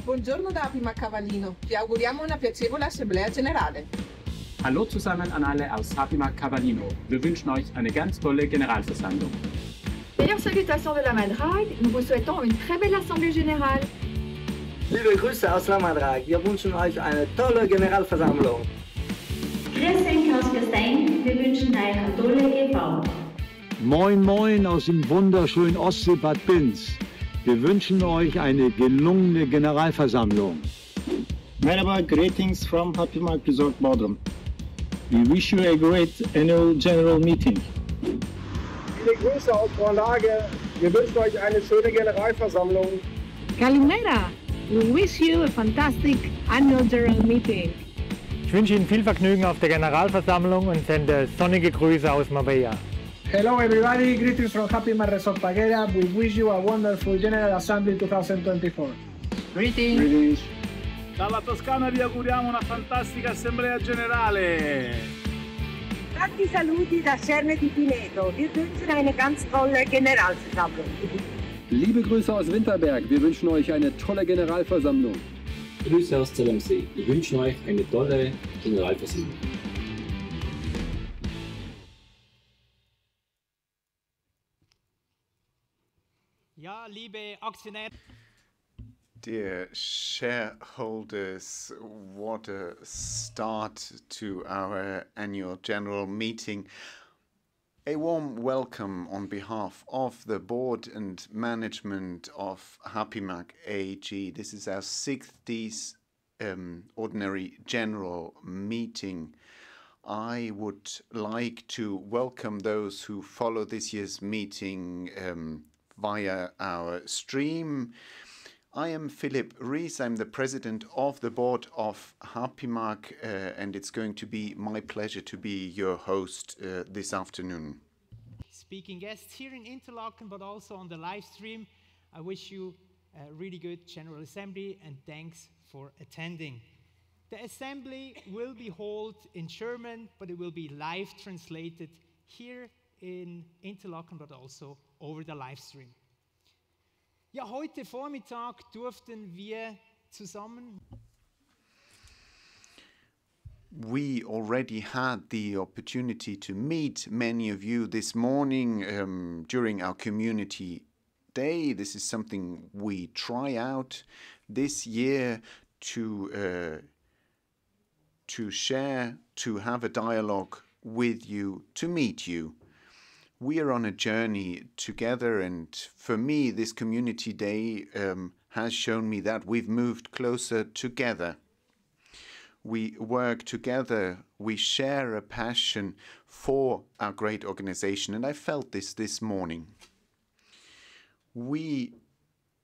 Buongiorno da Hapimag Cavallino. Vi auguriamo una piacevole Assemblea Generale. Hallo zusammen an alle aus Hapimag Cavallino. Wir wünschen euch eine ganz tolle Generalversammlung. Meilleures salutations de la Madrague. Nous vous souhaitons une très belle Assemblée Générale. Liebe Grüße aus La Madrague. Wir wünschen euch eine tolle Generalversammlung. Grüß euch aus Gastein. Wir wünschen euch eine tolle GV. Moin Moin aus dem wunderschönen Ostseebad Binz. Wir wünschen euch eine gelungene Generalversammlung. Merhaba, greetings from Hapimag Resort Bodrum. We wish you a great annual general meeting. Viele Grüße aus Vorlage. Wir wünschen euch eine schöne Generalversammlung. Kalimera. We wish you a fantastic annual general meeting. Ich wünsche Ihnen viel Vergnügen auf der Generalversammlung und sende sonnige Grüße aus Marbella. Hello everybody, greetings from Hapimag Resort Paguera. We wish you a wonderful General Assembly 2024. Greetings. Dalla Toscana vi auguriamo una fantastica Assemblea Generale. Tanti saluti da Cerne di Pineto. Wir wünschen eine ganz tolle Generalversammlung. Liebe Grüße aus Winterberg. Wir wünschen euch eine tolle Generalversammlung. Grüße aus Zell am See. Wir wünschen euch eine tolle Generalversammlung. Ja, liebe Aktionäre. Dear shareholders, what a start to our annual general meeting. A warm welcome on behalf of the board and management of Hapimag AG. This is our 60th ordinary general meeting. I would like to welcome those who follow this year's meeting via our stream. I am Philipp Ries. I'm the president of the board of Hapimag, and it's going to be my pleasure to be your host this afternoon. Speaking guests here in Interlaken, but also on the live stream, I wish you a really good General Assembly and thanks for attending. The assembly will be held in German, but it will be live translated here in Interlaken, but also over the live stream. Ja, heute Vormittag durften wir zusammen. We already had the opportunity to meet many of you this morning during our community day. This is something we try out this year to share, to have a dialogue with you, to meet you. We are on a journey together, and for me, this community day has shown me that we've moved closer together. We work together, we share a passion for our great organization, and I felt this morning. We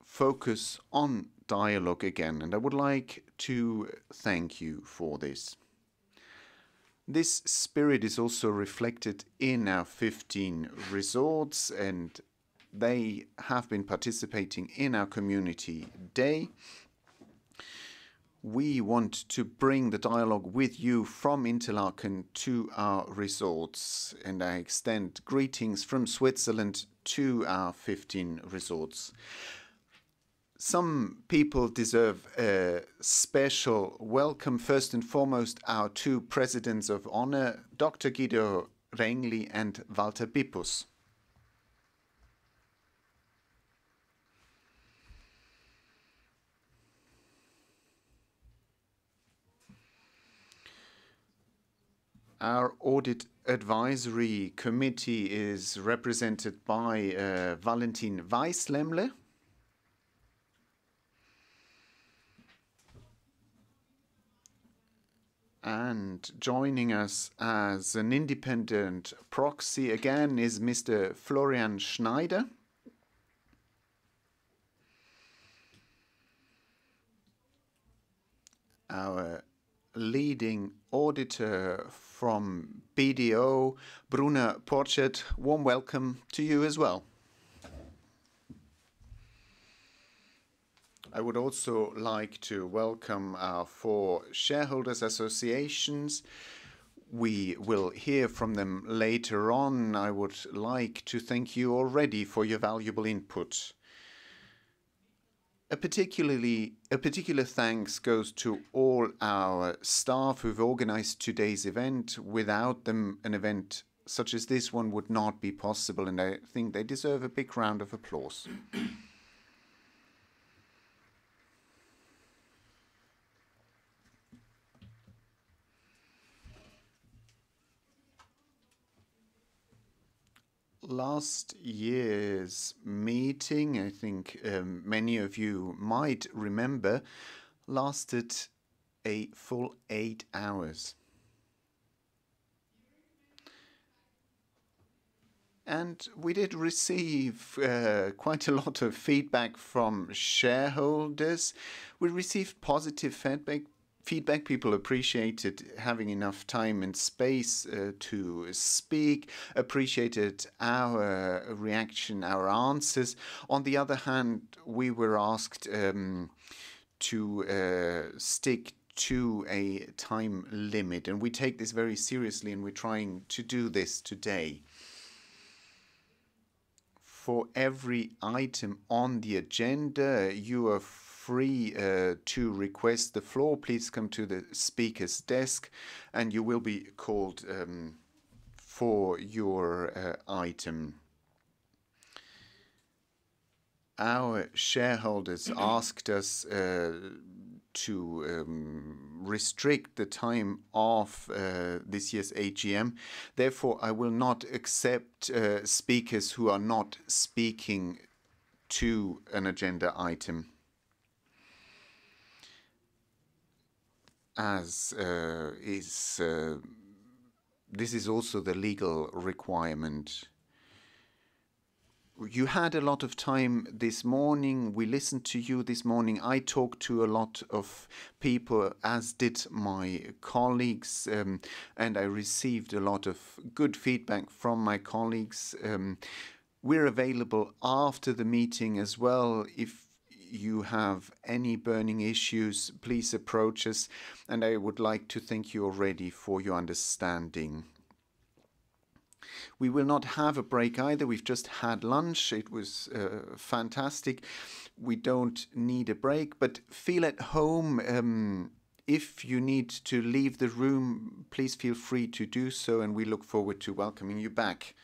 focus on dialogue again, and I would like to thank you for this. This spirit is also reflected in our 15 resorts, and they have been participating in our community day. We want to bring the dialogue with you from Interlaken to our resorts, and I extend greetings from Switzerland to our 15 resorts. Some people deserve a special welcome. First and foremost, our two presidents of honor, Dr. Guido Rengli and Walter Bippus. Our Audit Advisory Committee is represented by Valentin Weislämmle. And joining us as an independent proxy again is Mr. Florian Schneider. Our leading auditor from BDO, Bruna Porchet. Warm welcome to you as well. I would also like to welcome our 4 shareholders associations. We will hear from them later on. I would like to thank you already for your valuable input. A particular thanks goes to all our staff who've organized today's event. Without them, an event such as this one would not be possible, and I think they deserve a big round of applause. Last year's meeting, I think many of you might remember, lasted a full 8 hours. And we did receive quite a lot of feedback from shareholders. We received positive feedback. People appreciated having enough time and space to speak, appreciated our reaction, our answers. On the other hand, we were asked to stick to a time limit, and we take this very seriously, and we're trying to do this today. For every item on the agenda, you are free to request the floor. Please come to the speaker's desk and you will be called for your item. Our shareholders asked us to restrict the time of this year's AGM. Therefore, I will not accept speakers who are not speaking to an agenda item. As this is also the legal requirement. You had a lot of time this morning. We listened to you this morning. I talked to a lot of people, as did my colleagues, and I received a lot of good feedback from my colleagues. We're available after the meeting as well. If you have any burning issues, please approach us, and I would like to thank you already for your understanding. We will not have a break either. We've just had lunch. It was fantastic. We don't need a break, but feel at home. If you need to leave the room, please feel free to do so, and we look forward to welcoming you back.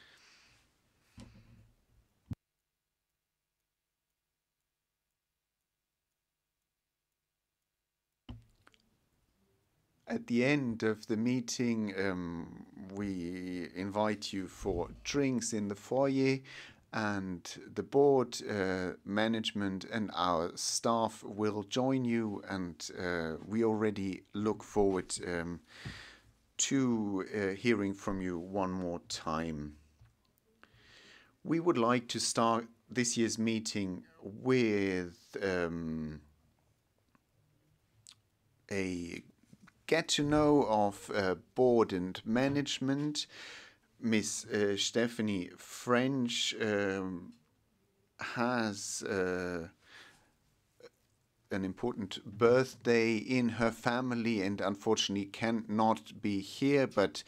At the end of the meeting, we invite you for drinks in the foyer, and the board, management and our staff will join you, and we already look forward to hearing from you one more time. We would like to start this year's meeting with a get-to-know of board and management. Miss Stephanie French has an important birthday in her family and unfortunately cannot be here, but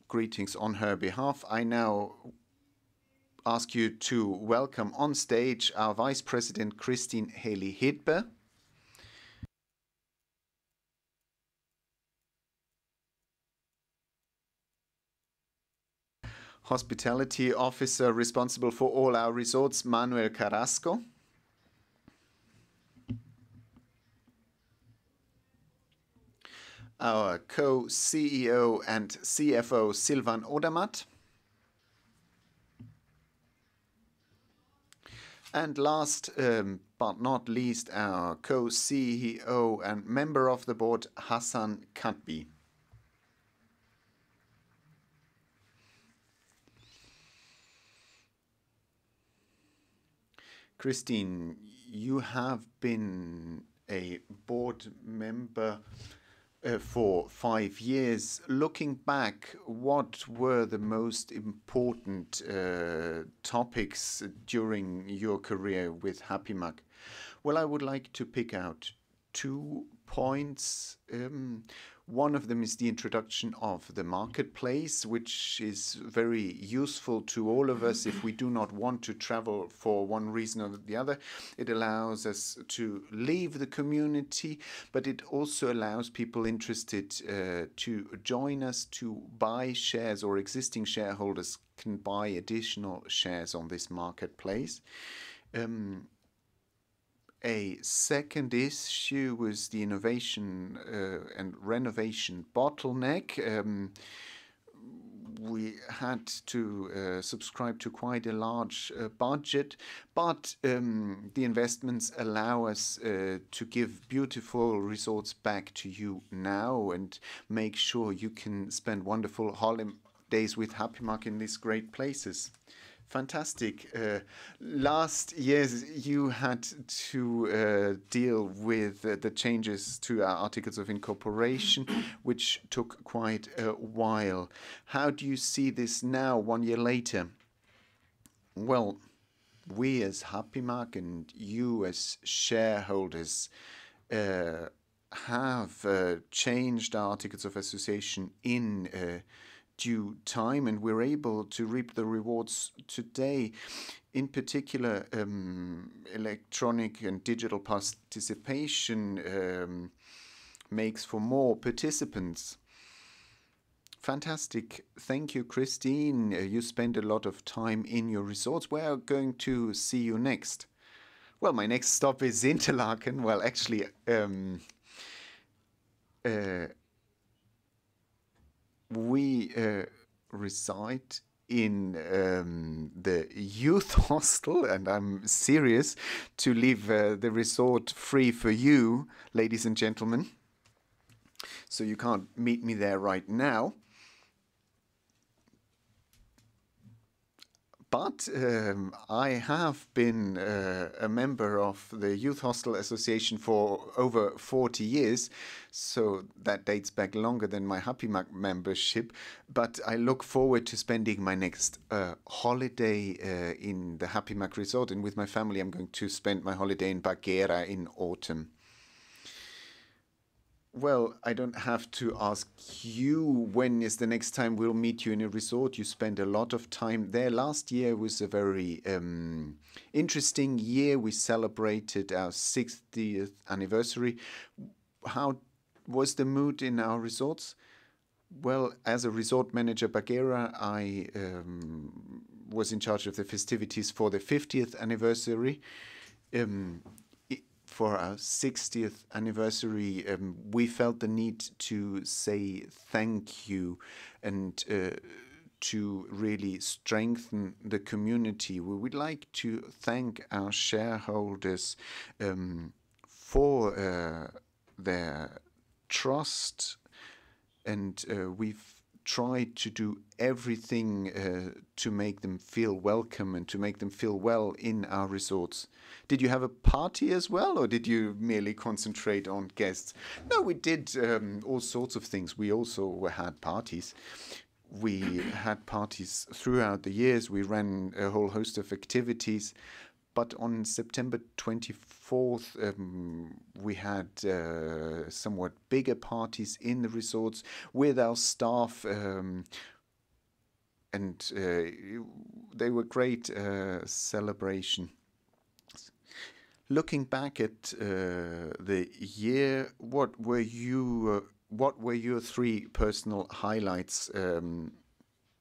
greetings on her behalf. I now ask you to welcome on stage our Vice President Christine Haley-Hidber, Hospitality Officer responsible for all our resorts, Manuel Carrasco. Our co-CEO and CFO, Silvan Odermatt. And last but not least, our co-CEO and member of the board, Hassan Kadbi. Christine, you have been a board member for 5 years. Looking back, what were the most important topics during your career with Hapimag? Well, I would like to pick out 2 points. One of them is the introduction of the marketplace, which is very useful to all of us if we do not want to travel for one reason or the other. It allows us to leave the community, but it also allows people interested to join us to buy shares, or existing shareholders can buy additional shares on this marketplace. A second issue was the innovation and renovation bottleneck. We had to subscribe to quite a large budget, but the investments allow us to give beautiful resorts back to you now and make sure you can spend wonderful holidays with Hapimag in these great places. Fantastic. Last year, you had to deal with the changes to our Articles of Incorporation, which took quite a while. How do you see this now, 1 year later? Well, we as Hapimag and you as shareholders have changed our Articles of Association in due time, and we're able to reap the rewards today. In particular, electronic and digital participation makes for more participants. Fantastic. Thank you, Christine. You spend a lot of time in your resorts. Where are going to see you next? Well, my next stop is Interlaken. Well, actually, we reside in the youth hostel, and I'm serious to leave the resort free for you, ladies and gentlemen. So you can't meet me there right now. But I have been a member of the Youth Hostel Association for over 40 years, so that dates back longer than my Hapimag membership. But I look forward to spending my next holiday in the Hapimag resort, and with my family I'm going to spend my holiday in Bagheera in autumn. Well, I don't have to ask you when is the next time we'll meet you in a resort. You spend a lot of time there. Last year was a very interesting year. We celebrated our 60th anniversary. How was the mood in our resorts? Well, as a resort manager Bagheera, I was in charge of the festivities for the 50th anniversary. For our 60th anniversary, we felt the need to say thank you and to really strengthen the community. We would like to thank our shareholders for their trust, and we've tried to do everything to make them feel welcome and to make them feel well in our resorts. Did you have a party as well, or did you merely concentrate on guests? No, we did all sorts of things. We also had parties. We had parties throughout the years. We ran a whole host of activities. But on September 24th, we had somewhat bigger parties in the resorts with our staff, and they were great celebration. Looking back at the year, what were your three personal highlights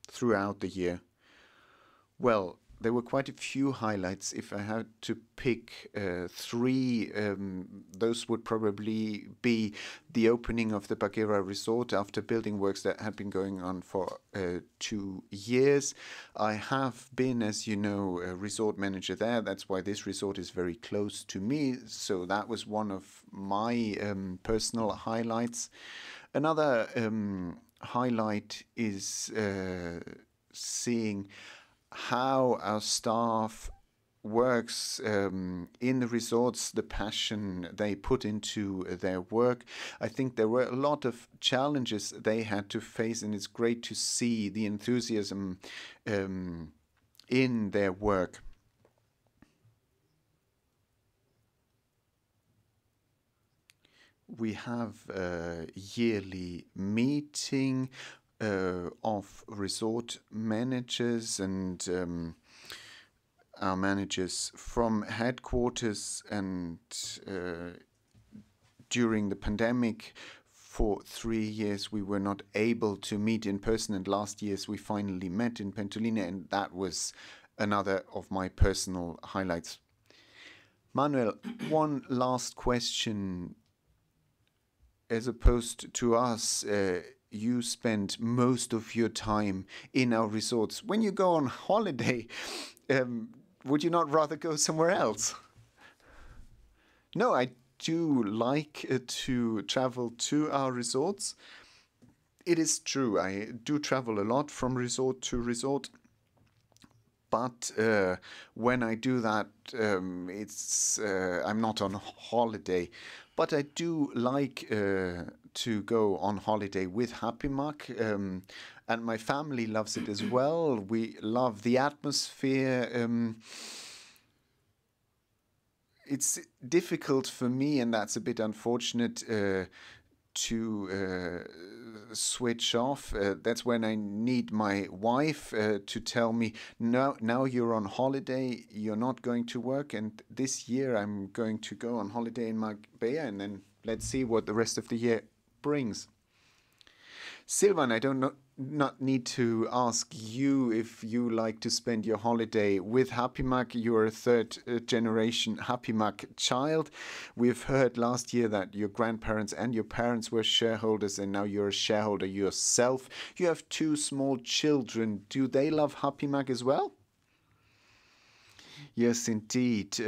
throughout the year? Well, there were quite a few highlights. If I had to pick three, those would probably be the opening of the Bagheera resort after building works that had been going on for 2 years. I have been, as you know, a resort manager there. That's why this resort is very close to me. So that was one of my personal highlights. Another highlight is seeing how our staff works in the resorts, the passion they put into their work. I think there were a lot of challenges they had to face, and it's great to see the enthusiasm in their work. We have a yearly meeting of resort managers and our managers from headquarters, and during the pandemic for 3 years we were not able to meet in person, and last year we finally met in Pentolina, and that was another of my personal highlights. Manuel, one last question. As opposed to us, you spend most of your time in our resorts. When you go on holiday, would you not rather go somewhere else? No, I do like to travel to our resorts. It is true, I do travel a lot from resort to resort. But when I do that, I'm not on holiday. But I do like to go on holiday with Hapimag, and my family loves it as well. We love the atmosphere. It's difficult for me, and that's a bit unfortunate, to switch off. That's when I need my wife to tell me, no, now you're on holiday, you're not going to work, and this year I'm going to go on holiday in Marbella, and then let's see what the rest of the year brings. Silvan, I not need to ask you if you like to spend your holiday with Hapimag. You're a third generation Hapimag child. We've heard last year that your grandparents and your parents were shareholders, and now you're a shareholder yourself. You have 2 small children. Do they love Hapimag as well? Yes, indeed.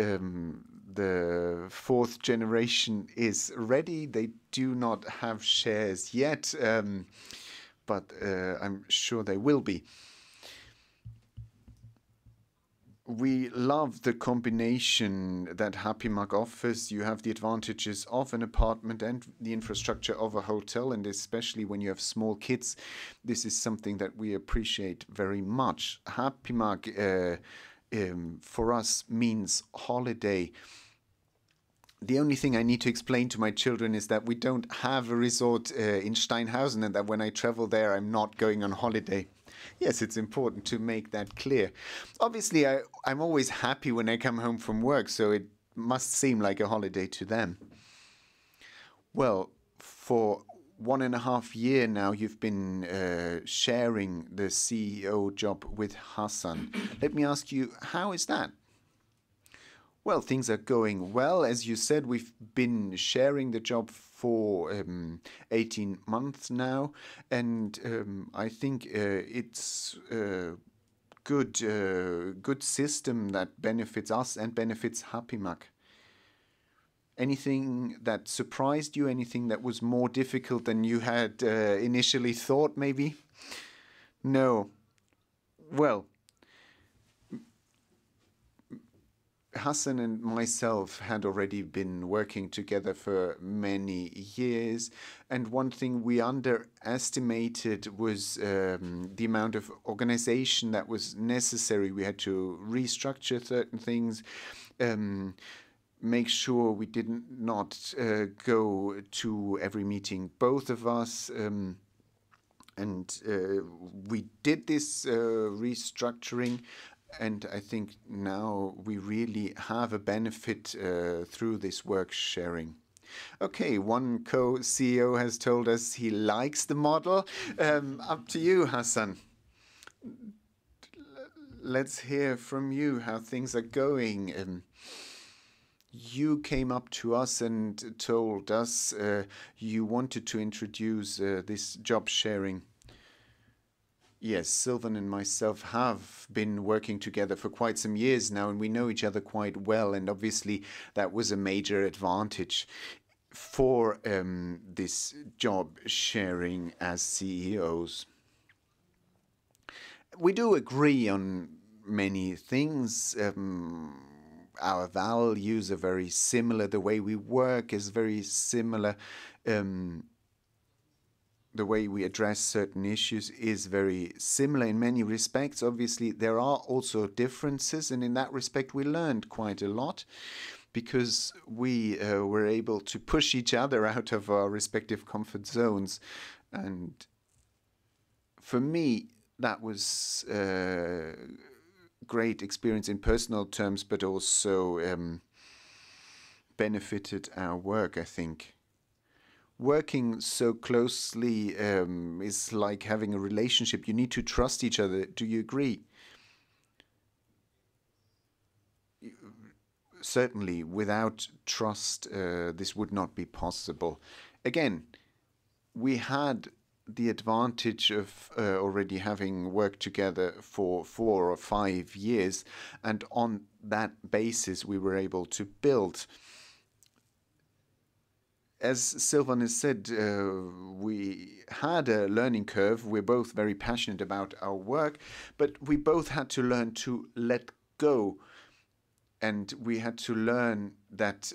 The 4th generation is ready. They do not have shares yet, but I'm sure they will be. We love the combination that Hapimag offers. You have the advantages of an apartment and the infrastructure of a hotel, and especially when you have small kids, this is something that we appreciate very much. Hapimag for us means holiday. The only thing I need to explain to my children is that we don't have a resort in Steinhausen, and that when I travel there, I'm not going on holiday. Yes, it's important to make that clear. Obviously, I'm always happy when I come home from work, so it must seem like a holiday to them. Well, for 1.5 years now, you've been sharing the CEO job with Hassan. Let me ask you, how is that? Well, things are going well. As you said, we've been sharing the job for 18 months now, and I think it's a good system that benefits us and benefits Hapimag. Anything that surprised you? Anything that was more difficult than you had initially thought, maybe? No. Well, Hassan and myself had already been working together for many years, and one thing we underestimated was the amount of organization that was necessary. We had to restructure certain things, make sure we did not go to every meeting, both of us, and we did this restructuring. And I think now we really have a benefit through this work sharing. Okay, one co-CEO has told us he likes the model. Up to you, Hassan. Let's hear from you how things are going. You came up to us and told us you wanted to introduce this job sharing. Yes, Silvan and myself have been working together for quite some years now, and we know each other quite well, and obviously that was a major advantage for this job sharing as CEOs. We do agree on many things. Our values are very similar. The way we work is very similar. The way we address certain issues is very similar in many respects. Obviously, there are also differences, and in that respect, we learned quite a lot. because we were able to push each other out of our respective comfort zones. And for me, that was a great experience in personal terms, but also benefited our work, I think. Working so closely is like having a relationship. You need to trust each other. Do you agree? Certainly, without trust, this would not be possible. Again, we had the advantage of already having worked together for 4 or 5 years, and on that basis, we were able to build. As Silvan has said, we had a learning curve. We're both very passionate about our work, but we both had to learn to let go. And we had to learn that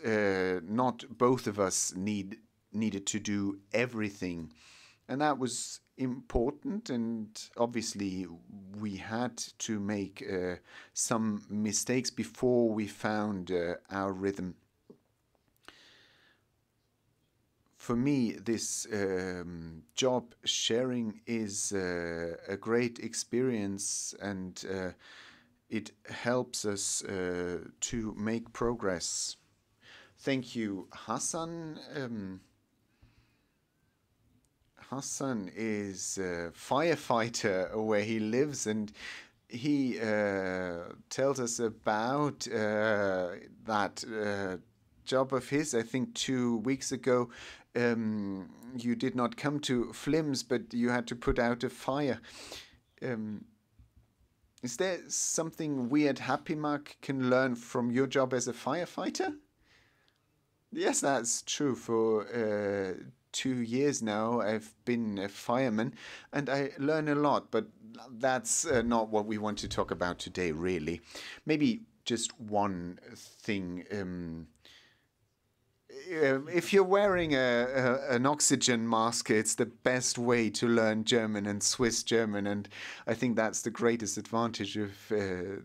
not both of us needed to do everything. And that was important. And obviously, we had to make some mistakes before we found our rhythm. For me, this job sharing is a great experience, and it helps us to make progress. Thank you, Hassan. Hassan is a firefighter where he lives, and he tells us about that job of his. I think 2 weeks ago, you did not come to Flims, but you had to put out a fire. Is there something we at Hapimag can learn from your job as a firefighter? Yes, that's true. For 2 years now, I've been a fireman, and I learn a lot, but that's not what we want to talk about today, really. Maybe just one thing. If you're wearing an oxygen mask, it's the best way to learn German and Swiss German, and I think that's the greatest advantage of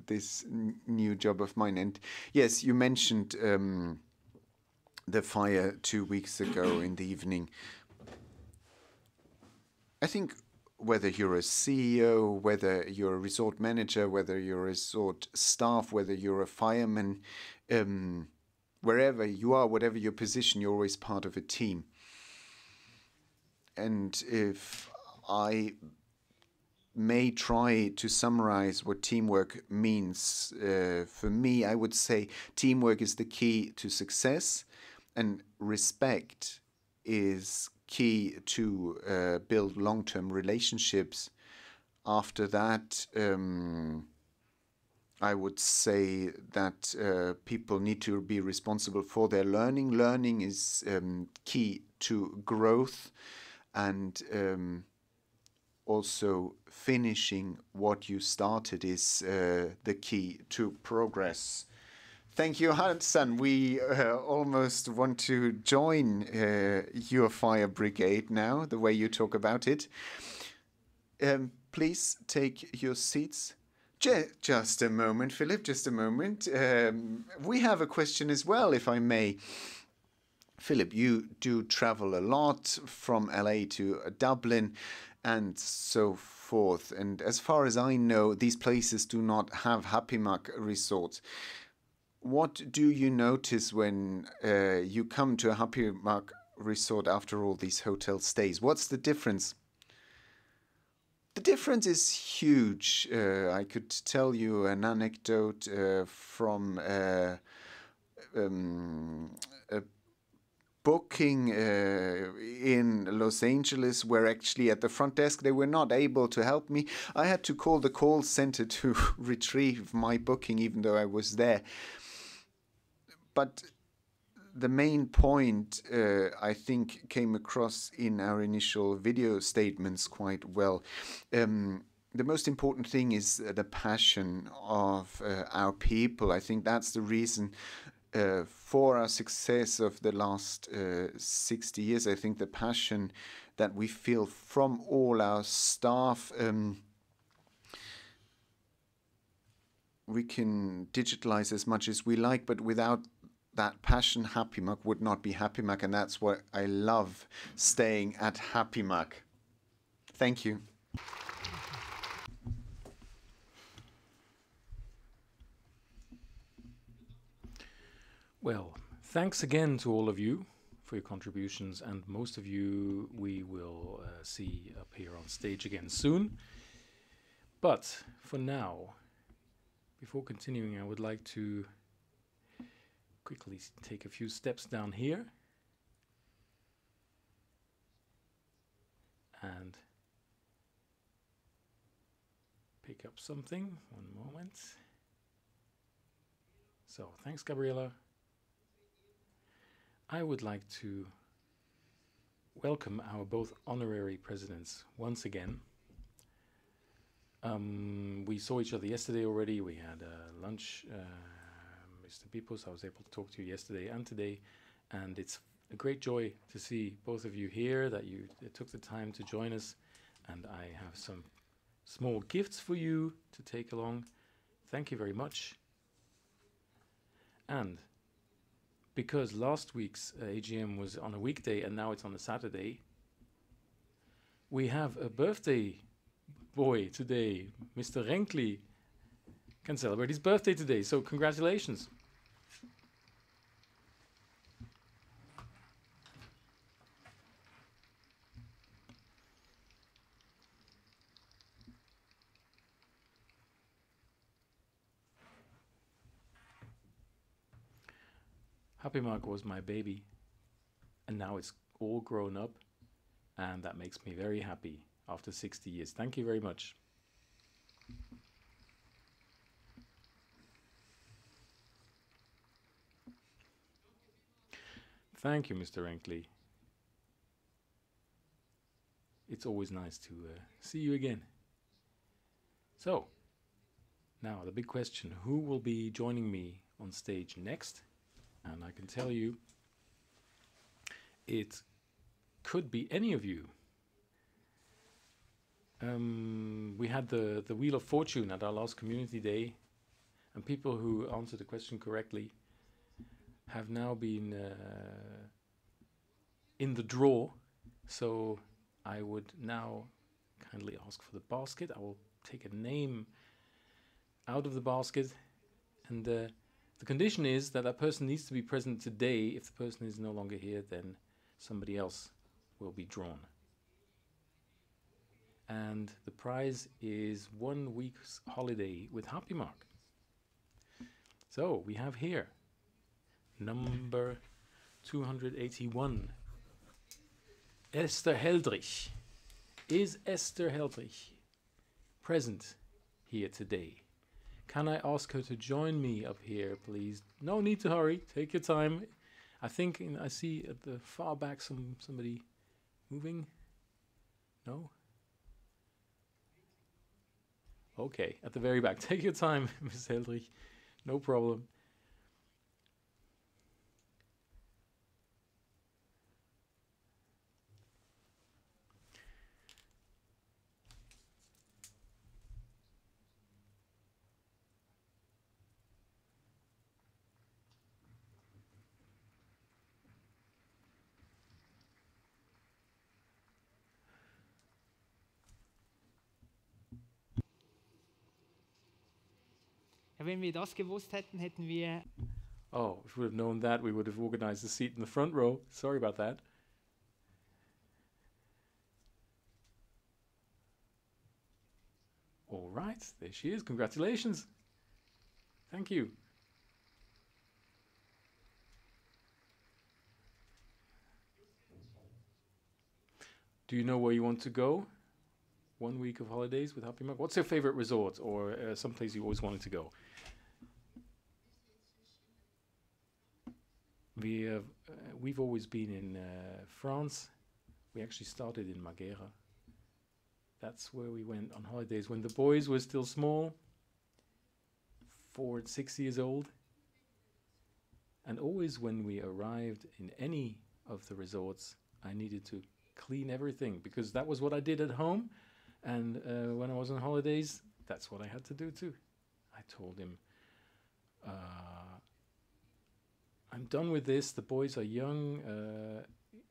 this new job of mine. And yes, you mentioned the fire 2 weeks ago in the evening. I think whether you're a CEO, whether you're a resort manager, whether you're a resort staff, whether you're a fireman, wherever you are, whatever your position, you're always part of a team. And if I may try to summarize what teamwork means, for me, I would say teamwork is the key to success, and respect is key to build long-term relationships. After that, I would say that people need to be responsible for their learning. Learning is key to growth, and also finishing what you started is the key to progress. Thank you, Hassan. We almost want to join your fire brigade now, the way you talk about it. Please take your seats. Just a moment, Philip, just a moment. We have a question as well, if I may. Philip, you do travel a lot from LA to Dublin and so forth. And as far as I know, these places do not have Hapimag resorts. What do you notice when you come to a Hapimag resort after all these hotel stays? What's the difference? The difference is huge. I could tell you an anecdote from a booking in Los Angeles, where actually at the front desk they were not able to help me. I had to call the call center to retrieve my booking, even though I was there. But the main point, I think, came across in our initial video statements quite well. The most important thing is the passion of our people. I think that's the reason for our success of the last 60 years. I think the passion that we feel from all our staff. We can digitalize as much as we like, but without that passion, Hapimag would not be Hapimag, and that's what I love staying at Hapimag. Thank you. Well, thanks again to all of you for your contributions, and most of you we will see up here on stage again soon. But for now, before continuing, I would like to quickly take a few steps down here and pick up something. One moment. So, thanks, Gabriela. I would like to welcome our both honorary presidents once again. We saw each other yesterday already. We had lunch, Mr. Pipos. I was able to talk to you yesterday and today, and it's a great joy to see both of you here, that you took the time to join us, and I have some small gifts for you to take along. Thank you very much. And because last week's AGM was on a weekday and now it's on a Saturday, we have a birthday boy today. Mr. Renkli can celebrate his birthday today, so congratulations. Hapimag was my baby, and now it's all grown up, and that makes me very happy after 60 years. Thank you very much. Thank you, Mr. Renkli. It's always nice to see you again. So, now the big question, who will be joining me on stage next? And I can tell you, it could be any of you. We had the Wheel of Fortune at our last community day, and people who answered the question correctly have now been in the draw. So I would now kindly ask for the basket. I will take a name out of the basket, and the condition is that that person needs to be present today. If the person is no longer here, then somebody else will be drawn. And the prize is 1 week's holiday with Hapimag. So we have here number 281. Esther Heldrich. Is Esther Heldrich present here today? Can I ask her to join me up here, please? No need to hurry. Take your time. I think I see at the far back somebody moving. No? Okay, at the very back. Take your time, Ms. Heldrich. No problem. Ja, wenn wir das gewusst hätten, hätten wir... Oh, if we would have known that, we would have organized a seat in the front row. Sorry about that. All right, there she is. Congratulations. Thank you. Do you know where you want to go? 1 week of holidays with Hapimag. What's your favorite resort or someplace you always wanted to go? We've always been in France. We actually started in Maghera. That's where we went on holidays when the boys were still small, 4 and 6 years old. And always when we arrived in any of the resorts, I needed to clean everything because that was what I did at home. And when I was on holidays, that's what I had to do too. I told him, I I'm done with this. The boys are young.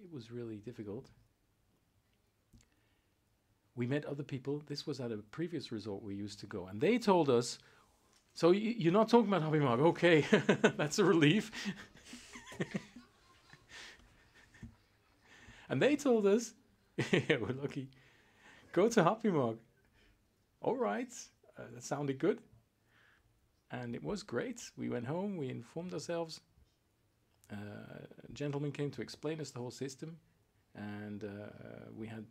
It was really difficult. We met other people. This was at a previous resort we used to go. And they told us, so you're not talking about Hapimag. Okay, that's a relief. And they told us, yeah, we're lucky, go to Hapimag. All right, that sounded good. And it was great. We went home, we informed ourselves. A gentleman came to explain us the whole system. And we had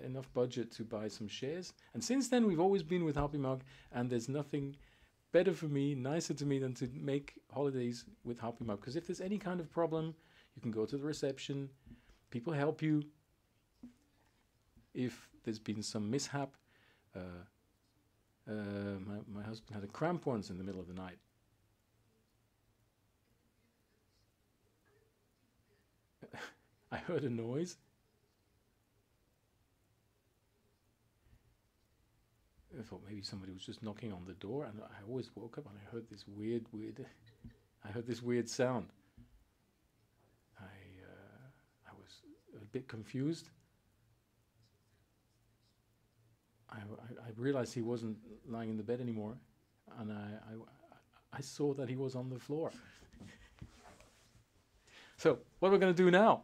enough budget to buy some shares. And since then, we've always been with Hapimag, and there's nothing better for me, nicer to me than to make holidays with Hapimag. Because if there's any kind of problem, you can go to the reception, people help you. If there's been some mishap, my husband had a cramp once in the middle of the night. I heard a noise. I thought maybe somebody was just knocking on the door, and I always woke up and I heard this weird sound. I was a bit confused. I realized he wasn't lying in the bed anymore, and I saw that he was on the floor. So what are we going to do now?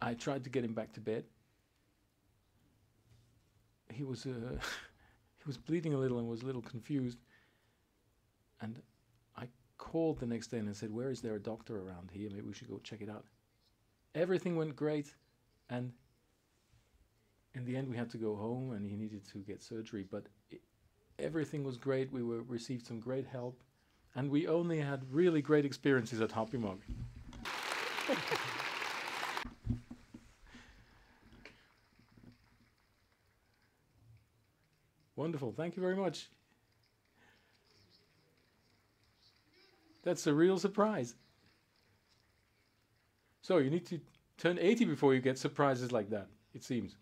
I tried to get him back to bed. He was he was bleeding a little and was a little confused. And I called the next day and I said, "Where is there a doctor around here? Maybe we should go check it out." Everything went great, and in the end we had to go home and he needed to get surgery. But everything was great. We received some great help, and we only had really great experiences at Hapimag. Wonderful, thank you very much. That's a real surprise. So you need to turn 80 before you get surprises like that, it seems.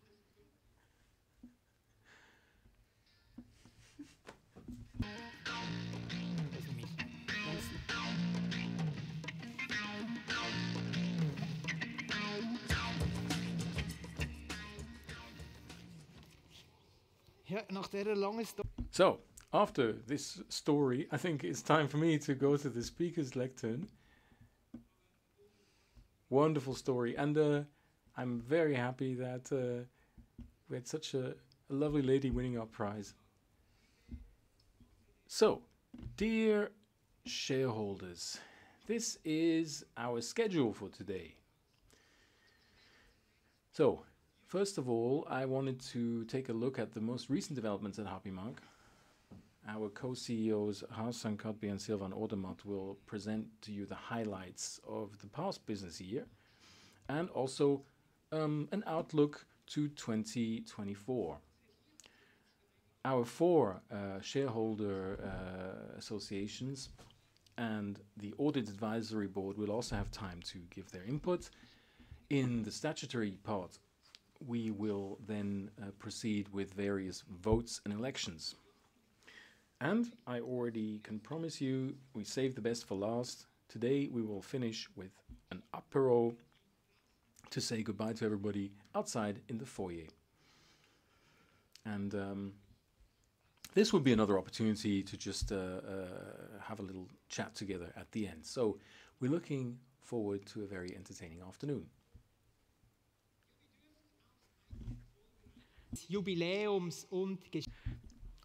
So, after this story, I think it's time for me to go to the speaker's lectern. Wonderful story, and I'm very happy that we had such a lovely lady winning our prize. So, dear shareholders, this is our schedule for today. So, first of all, I wanted to take a look at the most recent developments at Hapimag. Our co-CEOs Hassan Kadbi and Silvan Odermatt will present to you the highlights of the past business year and also an outlook to 2024. Our four shareholder associations and the Audit Advisory Board will also have time to give their input. In the statutory part, we will then proceed with various votes and elections. And I already can promise you, we saved the best for last. Today we will finish with an apéro to say goodbye to everybody outside in the foyer. And this would be another opportunity to just have a little chat together at the end. So we're looking forward to a very entertaining afternoon.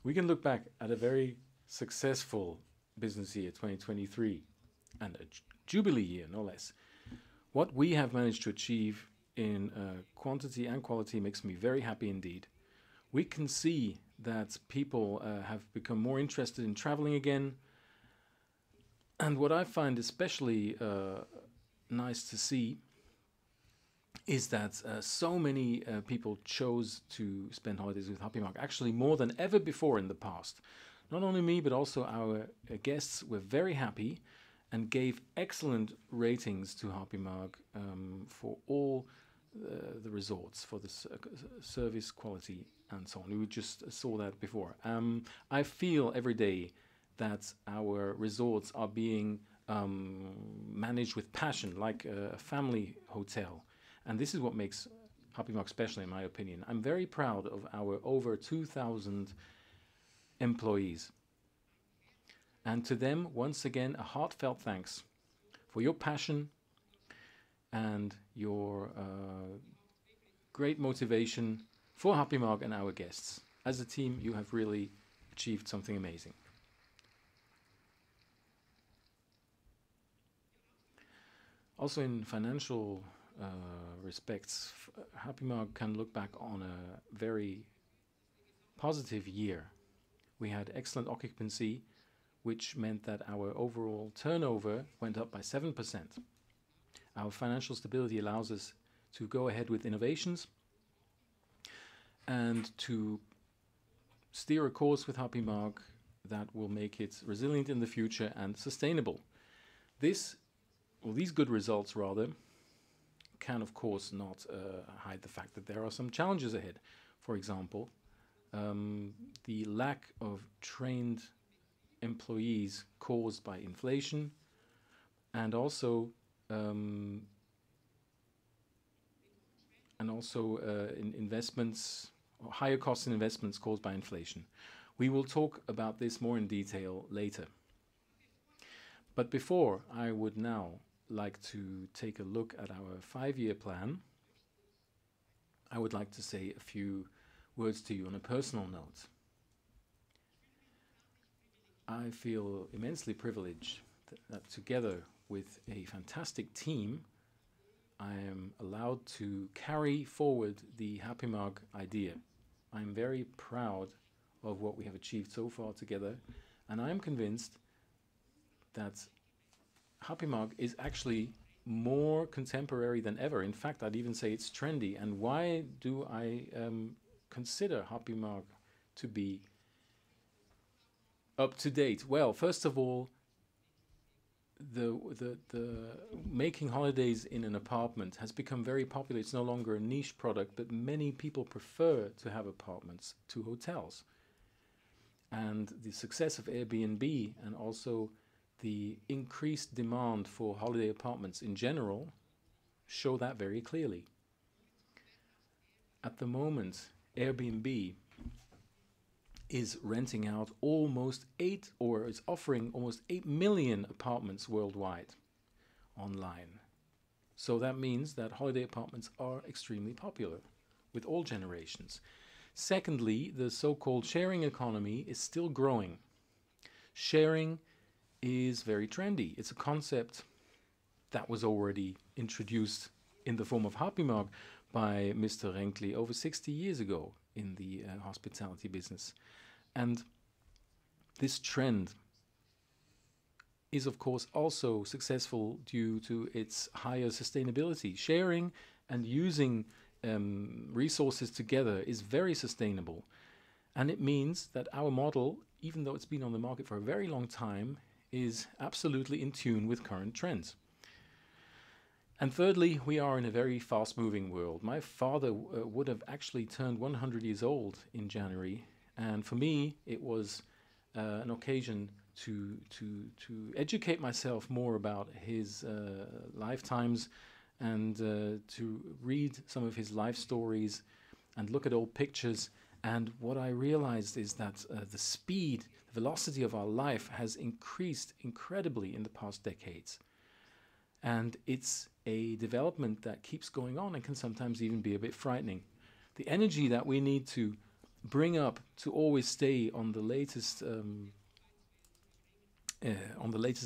We can look back at a very successful business year 2023 and a jubilee year, no less. What we have managed to achieve in quantity and quality makes me very happy indeed. We can see that people have become more interested in traveling again. And what I find especially nice to see is that so many people chose to spend holidays with Hapimag, actually more than ever before in the past. Not only me, but also our guests were very happy and gave excellent ratings to Hapimag for all the resorts, for the service quality and so on. We just saw that before. I feel every day that our resorts are being managed with passion, like a family hotel. And this is what makes Hapimag special, in my opinion. I'm very proud of our over 2,000 employees. And to them, once again, a heartfelt thanks for your passion and your great motivation for Hapimag and our guests. As a team, you have really achieved something amazing. Also in financial respects, Hapimag can look back on a very positive year. We had excellent occupancy, which meant that our overall turnover went up by 7%. Our financial stability allows us to go ahead with innovations and to steer a course with Hapimag that will make it resilient in the future and sustainable. These good results, rather, can of course not hide the fact that there are some challenges ahead. For example, the lack of trained employees caused by inflation, and also in investments, or higher costs in investments caused by inflation. We will talk about this more in detail later. But before, I would now like to take a look at our 5-year plan. I would like to say a few words to you on a personal note. I feel immensely privileged that together with a fantastic team, I am allowed to carry forward the Hapimag idea. I'm very proud of what we have achieved so far together, and I am convinced that Hapimag is actually more contemporary than ever. In fact, I'd even say it's trendy. And why do I consider Hapimag to be up to date? Well, first of all, the making holidays in an apartment has become very popular. It's no longer a niche product, but many people prefer to have apartments to hotels. And the success of Airbnb and also the increased demand for holiday apartments in general show that very clearly. At the moment, Airbnb is renting out is offering almost 8 million apartments worldwide online. So that means that holiday apartments are extremely popular with all generations. Secondly, the so-called sharing economy is still growing. Sharing is very trendy. It's a concept that was already introduced in the form of Hapimag by Mr. Renkli over 60 years ago in the hospitality business. And this trend is of course also successful due to its higher sustainability. Sharing and using resources together is very sustainable. And it means that our model, even though it's been on the market for a very long time, is absolutely in tune with current trends. And thirdly, we are in a very fast-moving world. My father would have actually turned 100 years old in January, and for me it was an occasion to educate myself more about his lifetimes and to read some of his life stories and look at old pictures. And what I realized is that the speed, the velocity of our life has increased incredibly in the past decades. And it's a development that keeps going on and can sometimes even be a bit frightening. The energy that we need to bring up to always stay on the latest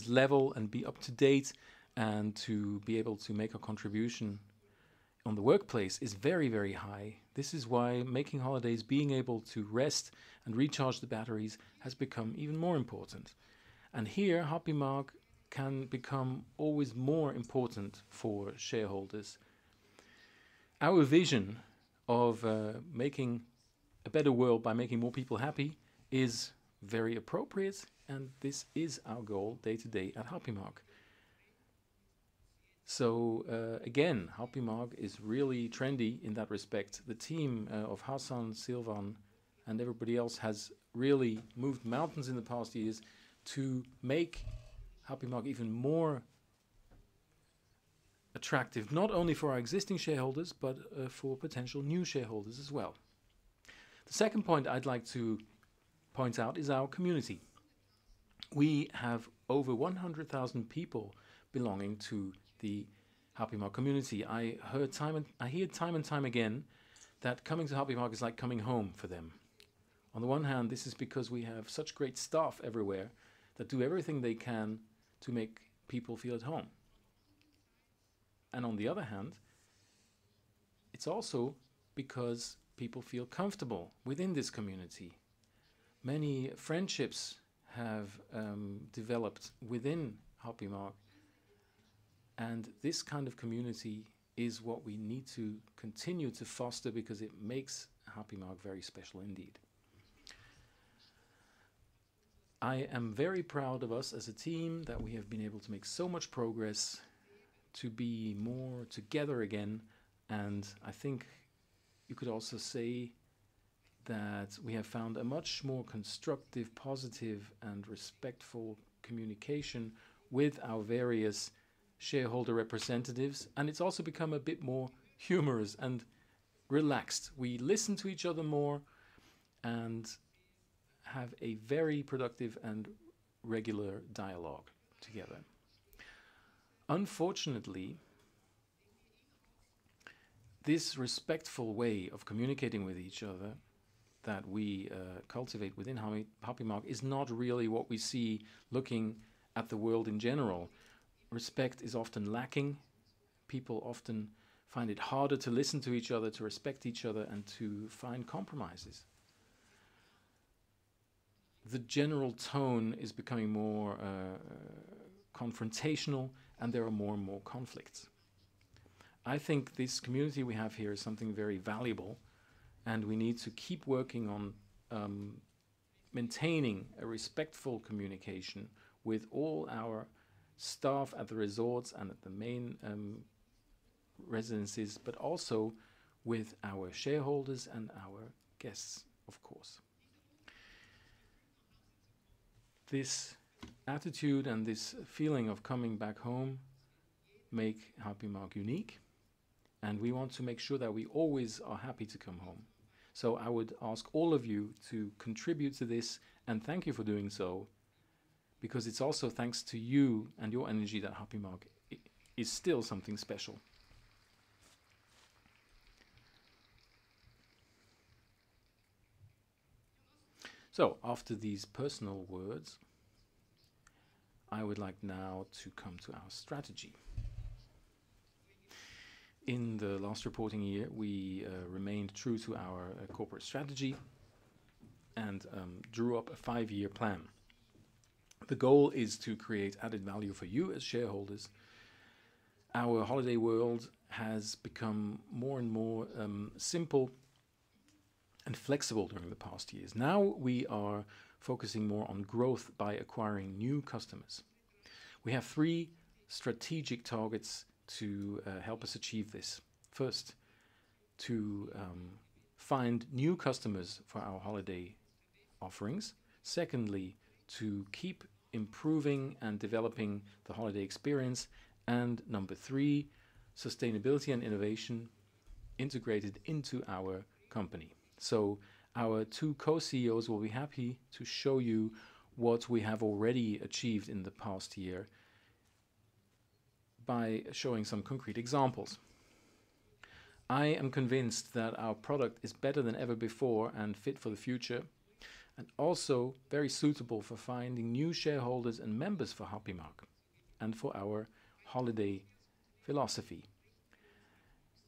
level and be up to date and to be able to make a contribution on the workplace is very, very high. This is why making holidays, being able to rest and recharge the batteries has become even more important. And here, Hapimag can become always more important for shareholders. Our vision of making a better world by making more people happy is very appropriate, and this is our goal day to day at Hapimag. So again, Hapimag is really trendy in that respect. The team of Hassan, Silvan and everybody else has really moved mountains in the past years to make Hapimag even more attractive, not only for our existing shareholders, but for potential new shareholders as well. The second point I'd like to point out is our community. We have over 100,000 people belonging to the Hapimag community. I hear time and time again that coming to Hapimag is like coming home for them. On the one hand, this is because we have such great staff everywhere that do everything they can to make people feel at home. And on the other hand, it's also because people feel comfortable within this community. Many friendships have developed within Hapimag, and this kind of community is what we need to continue to foster because it makes Hapimag very special indeed. I am very proud of us as a team that we have been able to make so much progress, to be more together again, and I think you could also say that we have found a much more constructive, positive and respectful communication with our various shareholder representatives, and it's also become a bit more humorous and relaxed. We listen to each other more and have a very productive and regular dialogue together. Unfortunately, this respectful way of communicating with each other that we cultivate within Hapimag is not really what we see looking at the world in general. Respect is often lacking. People often find it harder to listen to each other, to respect each other, and to find compromises. The general tone is becoming more confrontational, and there are more and more conflicts. I think this community we have here is something very valuable, and we need to keep working on maintaining a respectful communication with all our staff at the resorts and at the main residences, but also with our shareholders and our guests, of course. This attitude and this feeling of coming back home make Hapimag unique, and we want to make sure that we always are happy to come home. So I would ask all of you to contribute to this, and thank you for doing so, because it's also thanks to you and your energy that Hapimag is still something special. So, after these personal words, I would like now to come to our strategy. In the last reporting year, we remained true to our corporate strategy and drew up a 5-year plan. The goal is to create added value for you as shareholders. Our holiday world has become more and more simple and flexible during the past years. Now we are focusing more on growth by acquiring new customers. We have 3 strategic targets to help us achieve this. First, to find new customers for our holiday offerings. Secondly, to keep improving and developing the holiday experience. And number 3, sustainability and innovation integrated into our company. So our 2 co-CEOs will be happy to show you what we have already achieved in the past year by showing some concrete examples. I am convinced that our product is better than ever before and fit for the future, and also very suitable for finding new shareholders and members for Hapimag and for our holiday philosophy.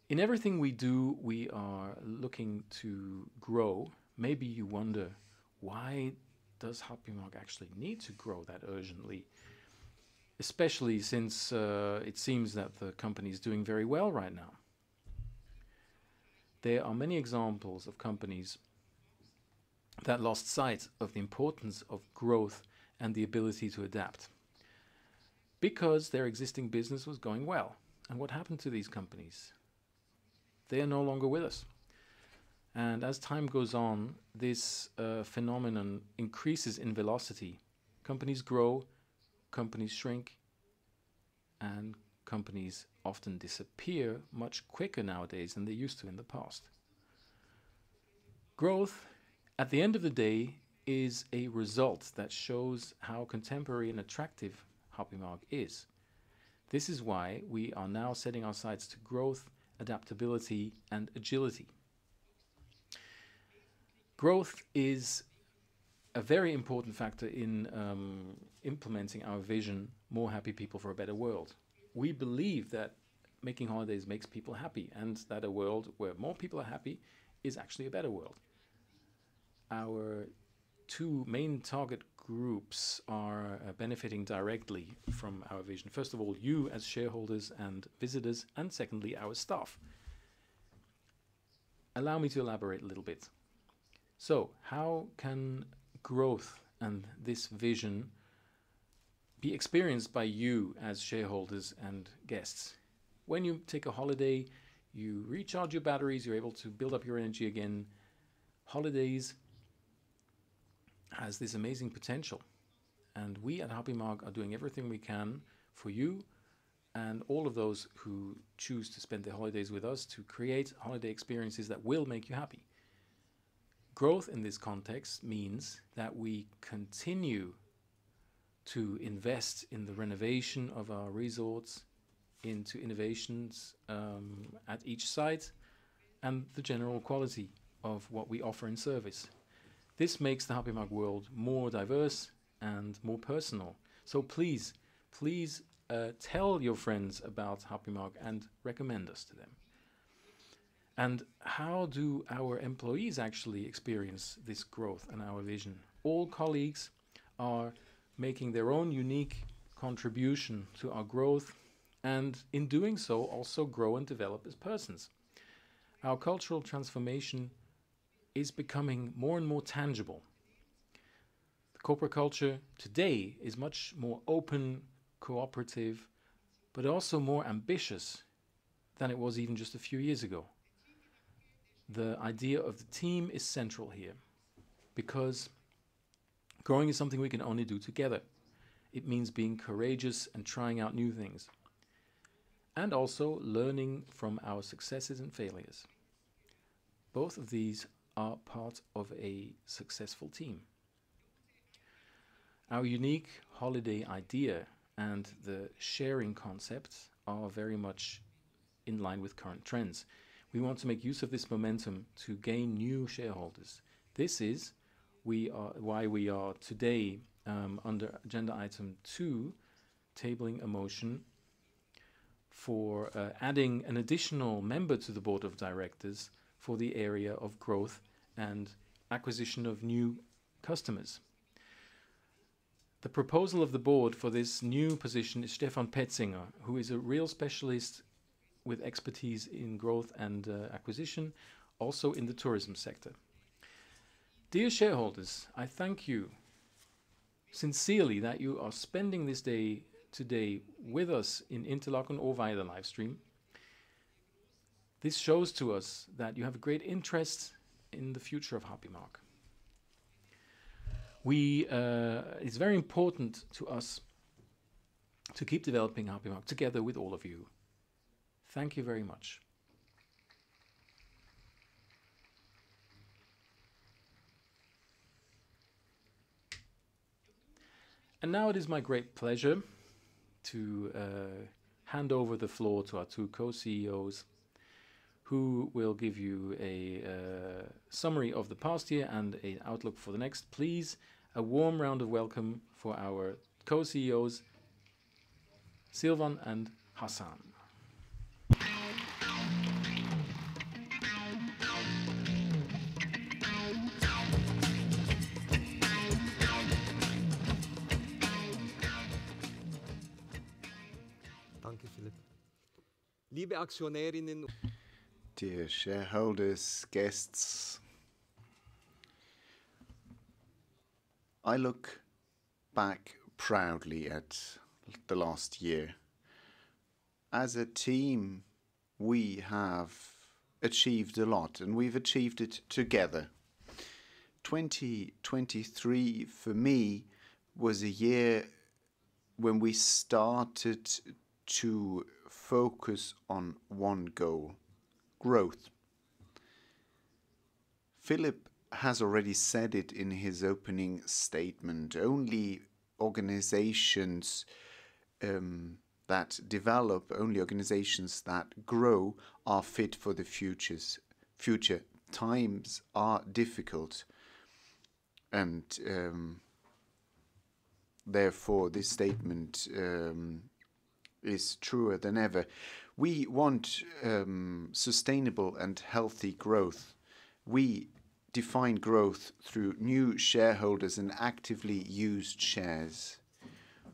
In everything we do, we are looking to grow. Maybe you wonder, why does Hapimag actually need to grow that urgently? Especially since it seems that the company is doing very well right now. There are many examples of companies that lost sight of the importance of growth and the ability to adapt because their existing business was going well. And what happened to these companies? They are no longer with us. And as time goes on, this phenomenon increases in velocity Companies grow, companies shrink, and companies often disappear much quicker nowadays than they used to in the past. Growth, at the end of the day, is a result that shows how contemporary and attractive Hapimag is. This is why we are now setting our sights to growth, adaptability, and agility. Growth is a very important factor in implementing our vision, more happy people for a better world. We believe that making holidays makes people happy, and that a world where more people are happy is actually a better world. Our two main target groups are benefiting directly from our vision. First of all, you as shareholders and visitors, and secondly, our staff. Allow me to elaborate a little bit. So, how can growth and this vision be experienced by you as shareholders and guests? When you take a holiday, you recharge your batteries, you're able to build up your energy again. Holidays has this amazing potential, and we at Hapimag are doing everything we can for you and all of those who choose to spend their holidays with us to create holiday experiences that will make you happy. Growth in this context means that we continue to invest in the renovation of our resorts, into innovations at each site, and the general quality of what we offer in service. This makes the Hapimag world more diverse and more personal. So please tell your friends about Hapimag and recommend us to them. And how do our employees actually experience this growth and our vision? All colleagues are making their own unique contribution to our growth, and in doing so also grow and develop as persons. Our cultural transformation is becoming more and more tangible. The corporate culture today is much more open, cooperative, but also more ambitious than it was even just a few years ago. The idea of the team is central here, because growing is something we can only do together. It means being courageous and trying out new things, and also learning from our successes and failures. Both of these are part of a successful team. Our unique holiday idea and the sharing concept are very much in line with current trends. We want to make use of this momentum to gain new shareholders. This is why we are today under agenda item 2 tabling a motion for adding an additional member to the board of directors for the area of growth and acquisition of new customers. The proposal of the board for this new position is Stefan Petzinger, who is a real specialist with expertise in growth and acquisition, also in the tourism sector. Dear shareholders, I thank you sincerely that you are spending this day today with us in Interlaken or via the live stream. This shows to us that you have a great interest in the future of Hapimag. It's very important to us to keep developing Hapimag together with all of you. Thank you very much. And now it is my great pleasure to hand over the floor to our two co-CEOs, who will give you a summary of the past year and an outlook for the next. Please, a warm round of welcome for our co-CEOs, Silvan and Hassan. Danke, Philipp. Liebe Aktionärinnen, dear shareholders, guests, I look back proudly at the last year. As a team, we have achieved a lot, and we've achieved it together. 2023 for me was a year when we started to focus on one goal: growth. Philipp has already said it in his opening statement. Only organizations that develop, only organizations that grow are fit for the future. Times are difficult, and therefore this statement is truer than ever. We want sustainable and healthy growth. We define growth through new shareholders and actively used shares.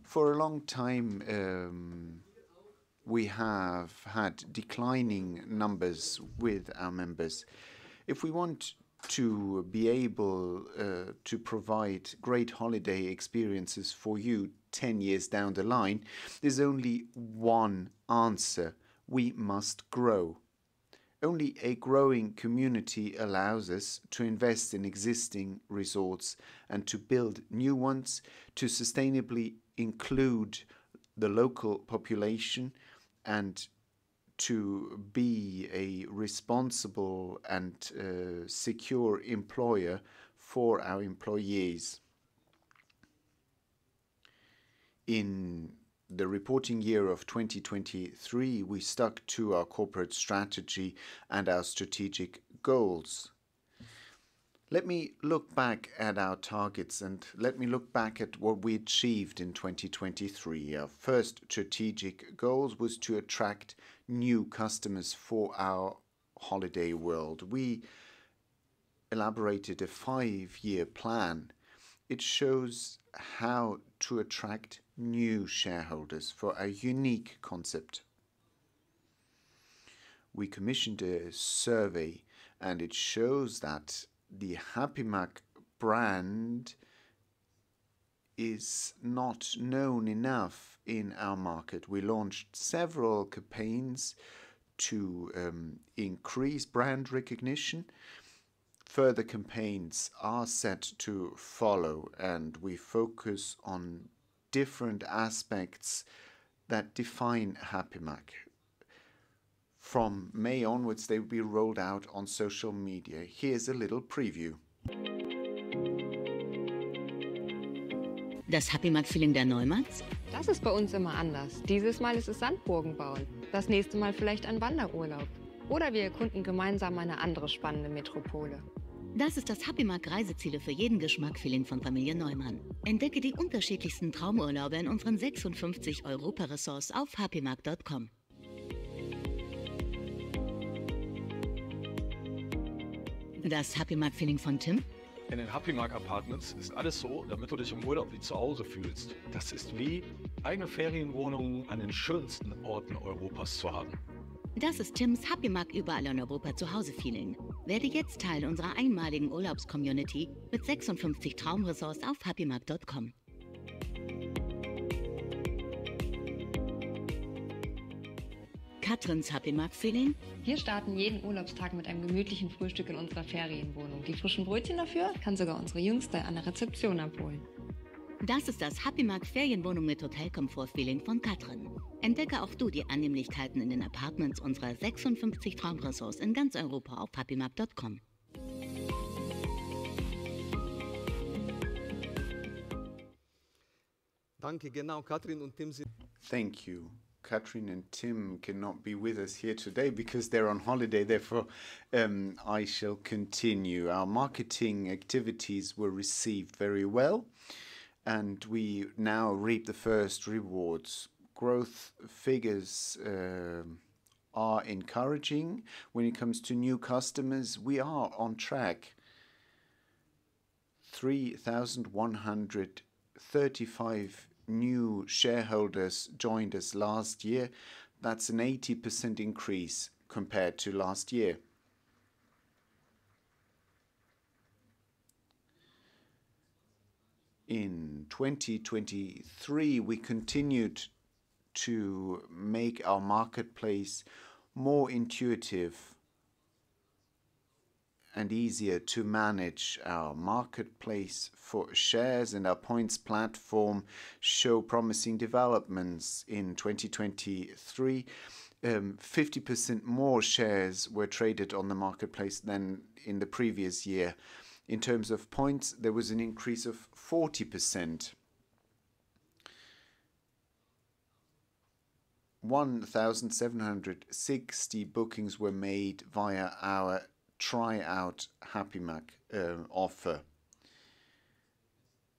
For a long time, we have had declining numbers with our members. If we want to be able to provide great holiday experiences for you 10 years down the line, there's only one answer: we must grow. Only a growing community allows us to invest in existing resorts and to build new ones, to sustainably include the local population, and to be a responsible and secure employer for our employees. In the reporting year of 2023, we stuck to our corporate strategy and our strategic goals. Let me look back at our targets and let me look back at what we achieved in 2023. Our first strategic goals was to attract new customers for our holiday world. We elaborated a 5-year plan. It shows how to attract new shareholders for a unique concept. We commissioned a survey, and it shows that the Hapimag brand is not known enough in our market. We launched several campaigns to increase brand recognition. Further campaigns are set to follow, and we focus on different aspects that define Hapimag. From May onwards, they will be rolled out on social media. Here's a little preview. Das Hapimag-Feeling der Neumanns? Das ist bei uns immer anders. Dieses Mal ist es Sandburgen bauen. Das nächste Mal vielleicht ein Wanderurlaub. Oder wir erkunden gemeinsam eine andere spannende Metropole. Das ist das Hapimag-Reiseziele für jeden Geschmack-Feeling von Familie Neumann. Entdecke die unterschiedlichsten Traumurlaube in unseren 56 Europa-Ressorts auf hapimag.com. Das Hapimag-Feeling von Tim? In den Hapimag Apartments ist alles so, damit du dich im Urlaub wie zu Hause fühlst. Das ist wie eigene Ferienwohnungen an den schönsten Orten Europas zu haben. Das ist Tims Hapimag überall in Europa zu Hause Feeling. Werde jetzt Teil unserer einmaligen Urlaubscommunity mit 56 Traumresorts auf hapimag.com. Katrins Hapimag-Feeling? Wir starten jeden Urlaubstag mit einem gemütlichen Frühstück in unserer Ferienwohnung. Die frischen Brötchen dafür kann sogar unsere Jüngste an der Rezeption abholen. Das ist das Hapimag Ferienwohnung mit Hotelkomfort-Feeling von Katrin. Entdecke auch du die Annehmlichkeiten in den Apartments unserer 56 Traumresorts in ganz Europa auf hapimag.com. Danke, genau. Katrin und Tim sind... Thank you. Katrin and Tim cannot be with us here today because they're on holiday. Therefore, I shall continue. Our marketing activities were received very well, and we now reap the first rewards. Growth figures are encouraging. When it comes to new customers, we are on track. 3,135 new shareholders joined us last year. That's an 80% increase compared to last year. In 2023, we continued to make our marketplace more intuitive and easier to manage. Our marketplace for shares and our points platform show promising developments. In 2023, 50% more shares were traded on the marketplace than in the previous year. In terms of points, there was an increase of 40%. 1,760 bookings were made via our tryout Hapimag offer.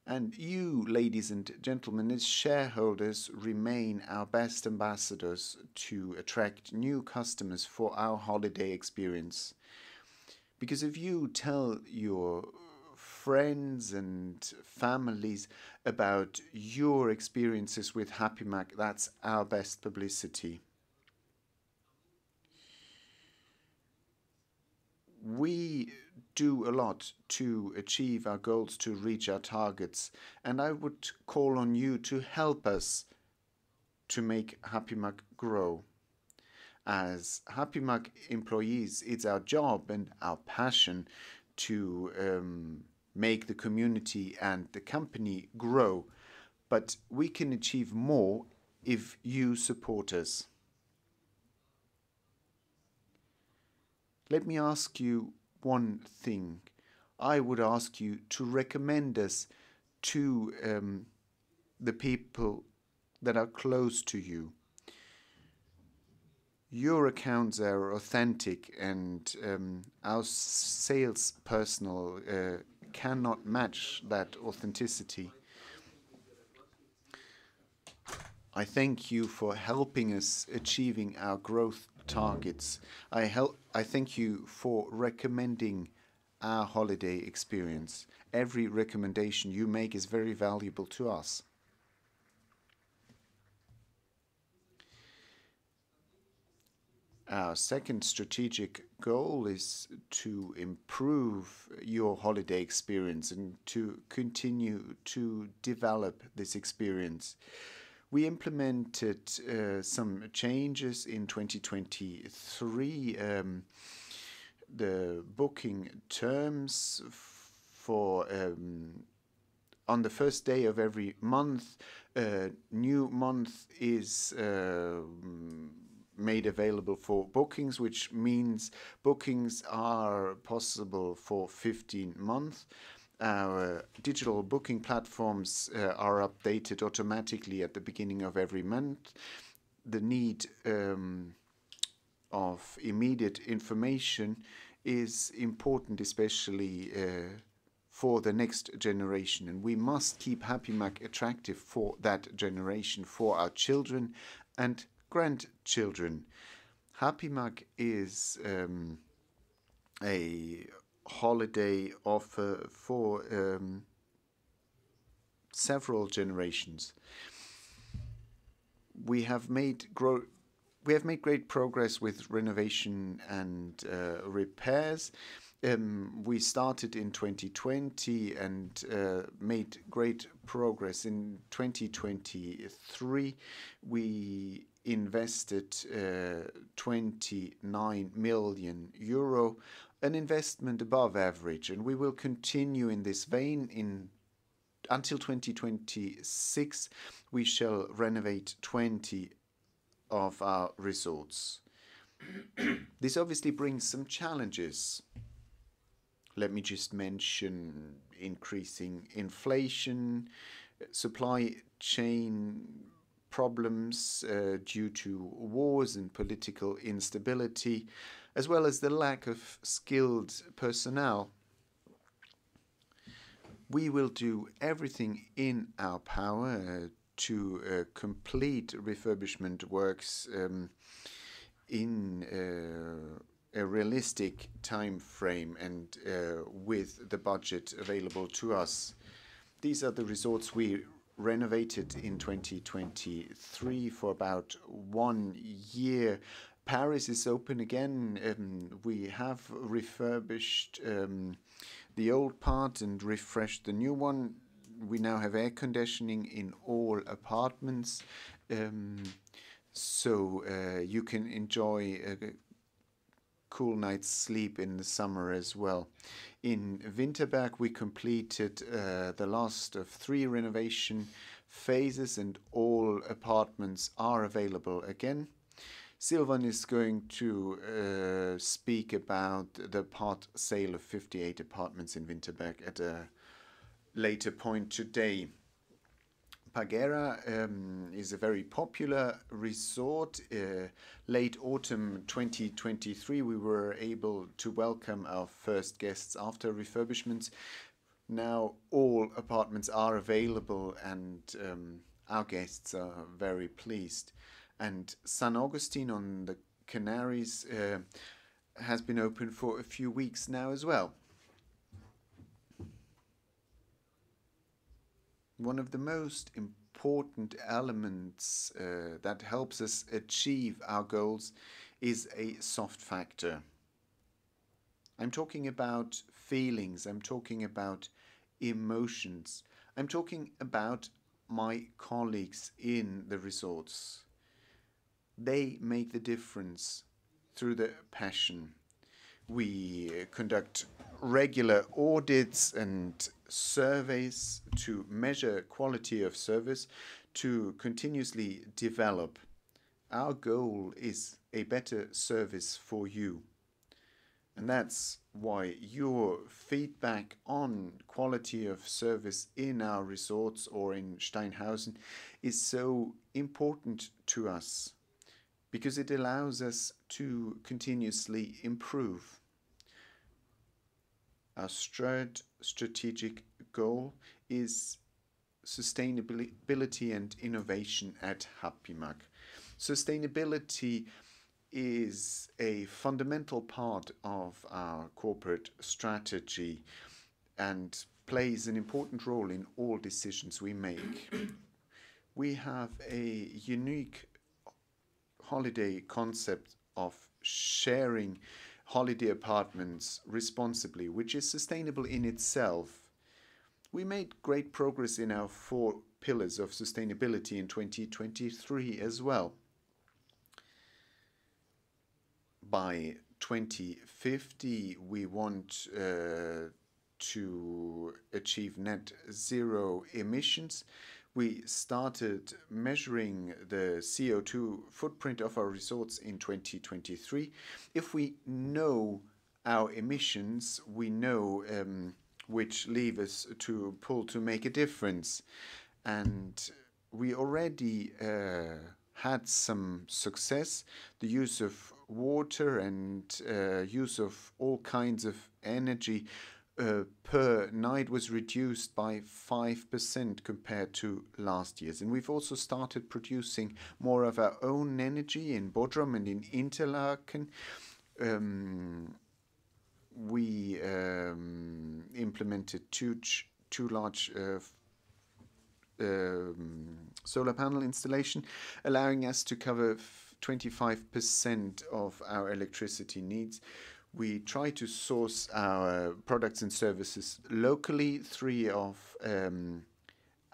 And you, ladies and gentlemen, as shareholders, remain our best ambassadors to attract new customers for our holiday experience. Because if you tell your friends and families about your experiences with Hapimag, that's our best publicity. We do a lot to achieve our goals, to reach our targets, and I would call on you to help us to make Hapimag grow. As Hapimag employees, it's our job and our passion to make the community and the company grow, but we can achieve more if you support us. Let me ask you one thing. I would ask you to recommend us to the people that are close to you. Your accounts are authentic, and our sales personnel cannot match that authenticity. I thank you for helping us achieving our growth targets. I thank you for recommending our holiday experience. Every recommendation you make is very valuable to us. Our second strategic goal is to improve your holiday experience and to continue to develop this experience. We implemented some changes in 2023. The booking terms for on the first day of every month, new month is made available for bookings, which means bookings are possible for 15 months. Our digital booking platforms are updated automatically at the beginning of every month. The need of immediate information is important, especially for the next generation. And we must keep Hapimag attractive for that generation, for our children and grandchildren. Hapimag is a holiday offer for several generations. We have made great progress with renovation and repairs. We started in 2020 and made great progress. In 2023, we invested 29 million euro, an investment above average, and we will continue in this vein. Until 2026, we shall renovate 20 of our resorts. This obviously brings some challenges. Let me just mention increasing inflation, supply chain problems due to wars and political instability, as well as the lack of skilled personnel. We will do everything in our power to complete refurbishment works in a realistic time frame and with the budget available to us. These are the resorts we renovated in 2023 for about 1 year. Paris is open again. We have refurbished the old part and refreshed the new one. We now have air conditioning in all apartments, so you can enjoy cool night's sleep in the summer as well. In Winterberg, we completed the last of 3 renovation phases, and all apartments are available again. Silvan is going to speak about the part sale of 58 apartments in Winterberg at a later point today. Pagera is a very popular resort. Late autumn 2023, we were able to welcome our first guests after refurbishments. Now all apartments are available, and our guests are very pleased. And San Agustin on the Canaries has been open for a few weeks now as well. One of the most important elements that helps us achieve our goals is a soft factor. I'm talking about feelings, I'm talking about emotions, I'm talking about my colleagues in the resorts. They make the difference through the passion. We conduct regular audits and surveys to measure quality of service, to continuously develop. Our goal is a better service for you. And that's why your feedback on quality of service in our resorts or in Steinhausen is so important to us, because it allows us to continuously improve. Our strategic goal is sustainability and innovation at Hapimag. Sustainability is a fundamental part of our corporate strategy and plays an important role in all decisions we make. We have a unique holiday concept of sharing holiday apartments responsibly, which is sustainable in itself. We made great progress in our 4 pillars of sustainability in 2023 as well. By 2050, we want to achieve net zero emissions. We started measuring the CO2 footprint of our resorts in 2023. If we know our emissions, we know which levers to pull to make a difference. And we already had some success. The use of water and use of all kinds of energy per night was reduced by 5% compared to last year's. And we've also started producing more of our own energy in Bodrum and in Interlaken. We implemented two large solar panel installation, allowing us to cover 25% of our electricity needs. We try to source our products and services locally. 3 of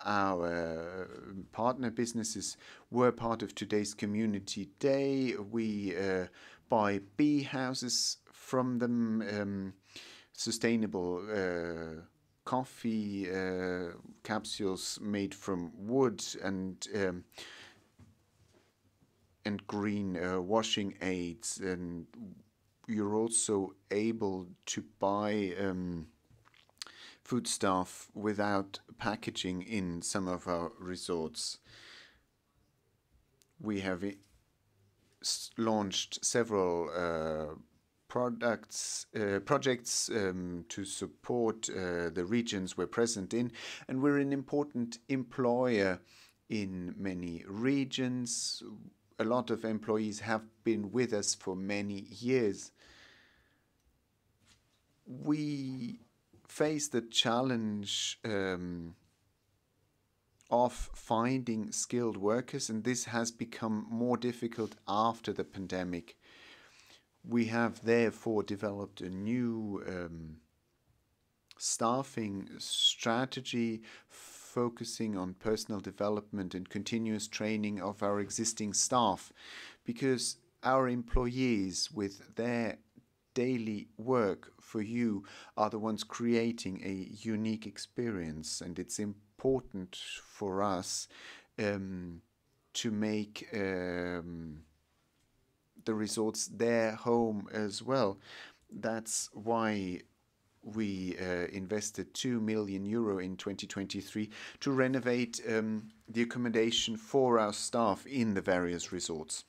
our partner businesses were part of today's community day. We buy bee houses from them, sustainable coffee capsules made from wood, and green washing aids. And you're also able to buy foodstuff without packaging in some of our resorts. We have launched several projects to support the regions we're present in, and we're an important employer in many regions. A lot of employees have been with us for many years. We face the challenge of finding skilled workers, and this has become more difficult after the pandemic. We have therefore developed a new staffing strategy focusing on personal development and continuous training of our existing staff, because our employees, with their daily work for you are the ones creating a unique experience, and it's important for us to make the resorts their home as well. That's why we invested €2 million in 2023 to renovate the accommodation for our staff in the various resorts.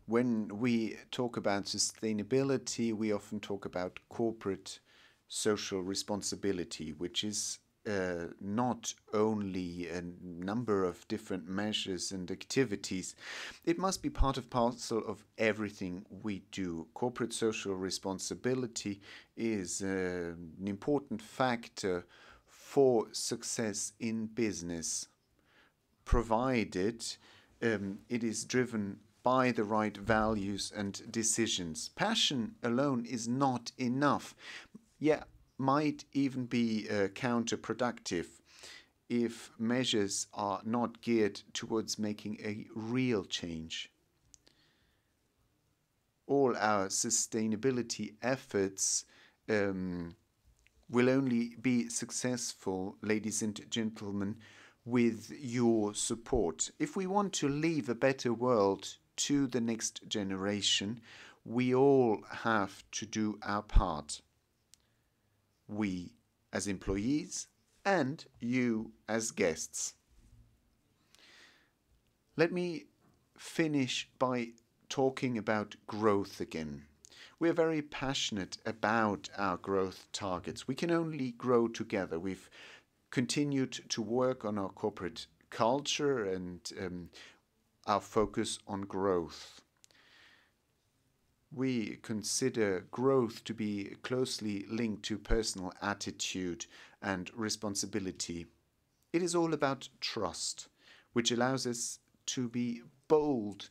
When we talk about sustainability, we often talk about corporate social responsibility, which is not only a number of different measures and activities. It must be part and parcel of everything we do. Corporate social responsibility is an important factor for success in business, provided it is driven by the right values and decisions. Passion alone is not enough. Yeah, might even be counterproductive if measures are not geared towards making a real change. All our sustainability efforts will only be successful, ladies and gentlemen, with your support. If we want to leave a better world to the next generation, we all have to do our part. We as employees and you as guests. Let me finish by talking about growth again. We are very passionate about our growth targets. We can only grow together. We've continued to work on our corporate culture and our focus on growth. We consider growth to be closely linked to personal attitude and responsibility. It is all about trust, which allows us to be bold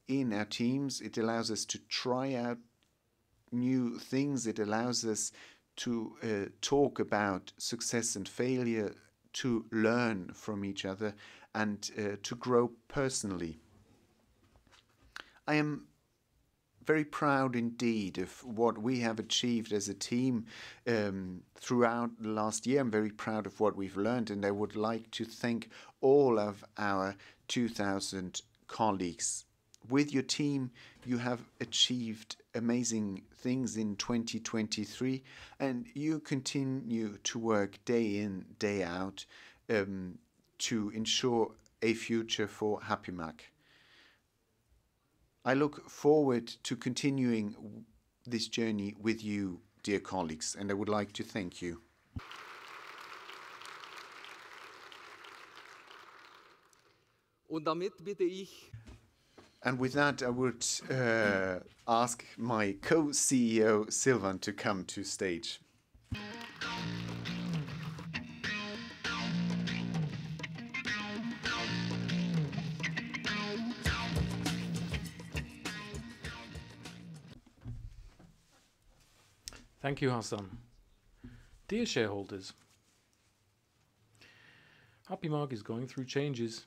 in our teams. It allows us to try out new things. It allows us to talk about success and failure, to learn from each other, and to grow personally. I am very proud indeed of what we have achieved as a team throughout the last year. I'm very proud of what we've learned, and I would like to thank all of our 2,000 colleagues. With your team, you have achieved amazing things in 2023, and you continue to work day in, day out to ensure a future for Hapimag. I look forward to continuing this journey with you, dear colleagues, and I would like to thank you. Und damit bitte ich. And with that, I would ask my co-CEO, Silvan, to come to stage. Thank you, Hassan. Dear shareholders, Hapimag is going through changes.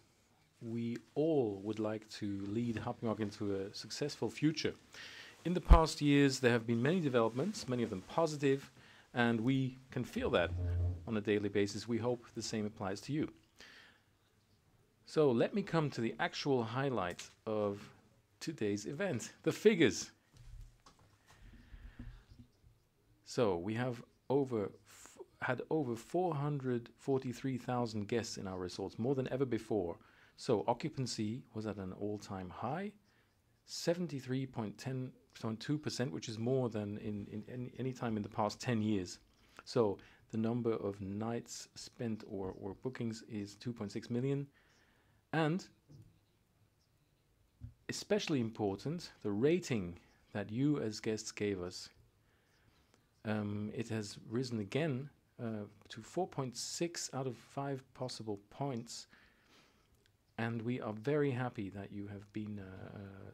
We all would like to lead Hapimag into a successful future. In the past years, there have been many developments, many of them positive, and we can feel that on a daily basis. We hope the same applies to you. So let me come to the actual highlight of today's event, the figures. So we have had over 443,000 guests in our resorts, more than ever before. So occupancy was at an all-time high, 73.2%, which is more than in any time in the past 10 years. So the number of nights spent or bookings is 2.6 million. And especially important, the rating that you as guests gave us. It has risen again to 4.6 out of 5 possible points. And we are very happy that you have been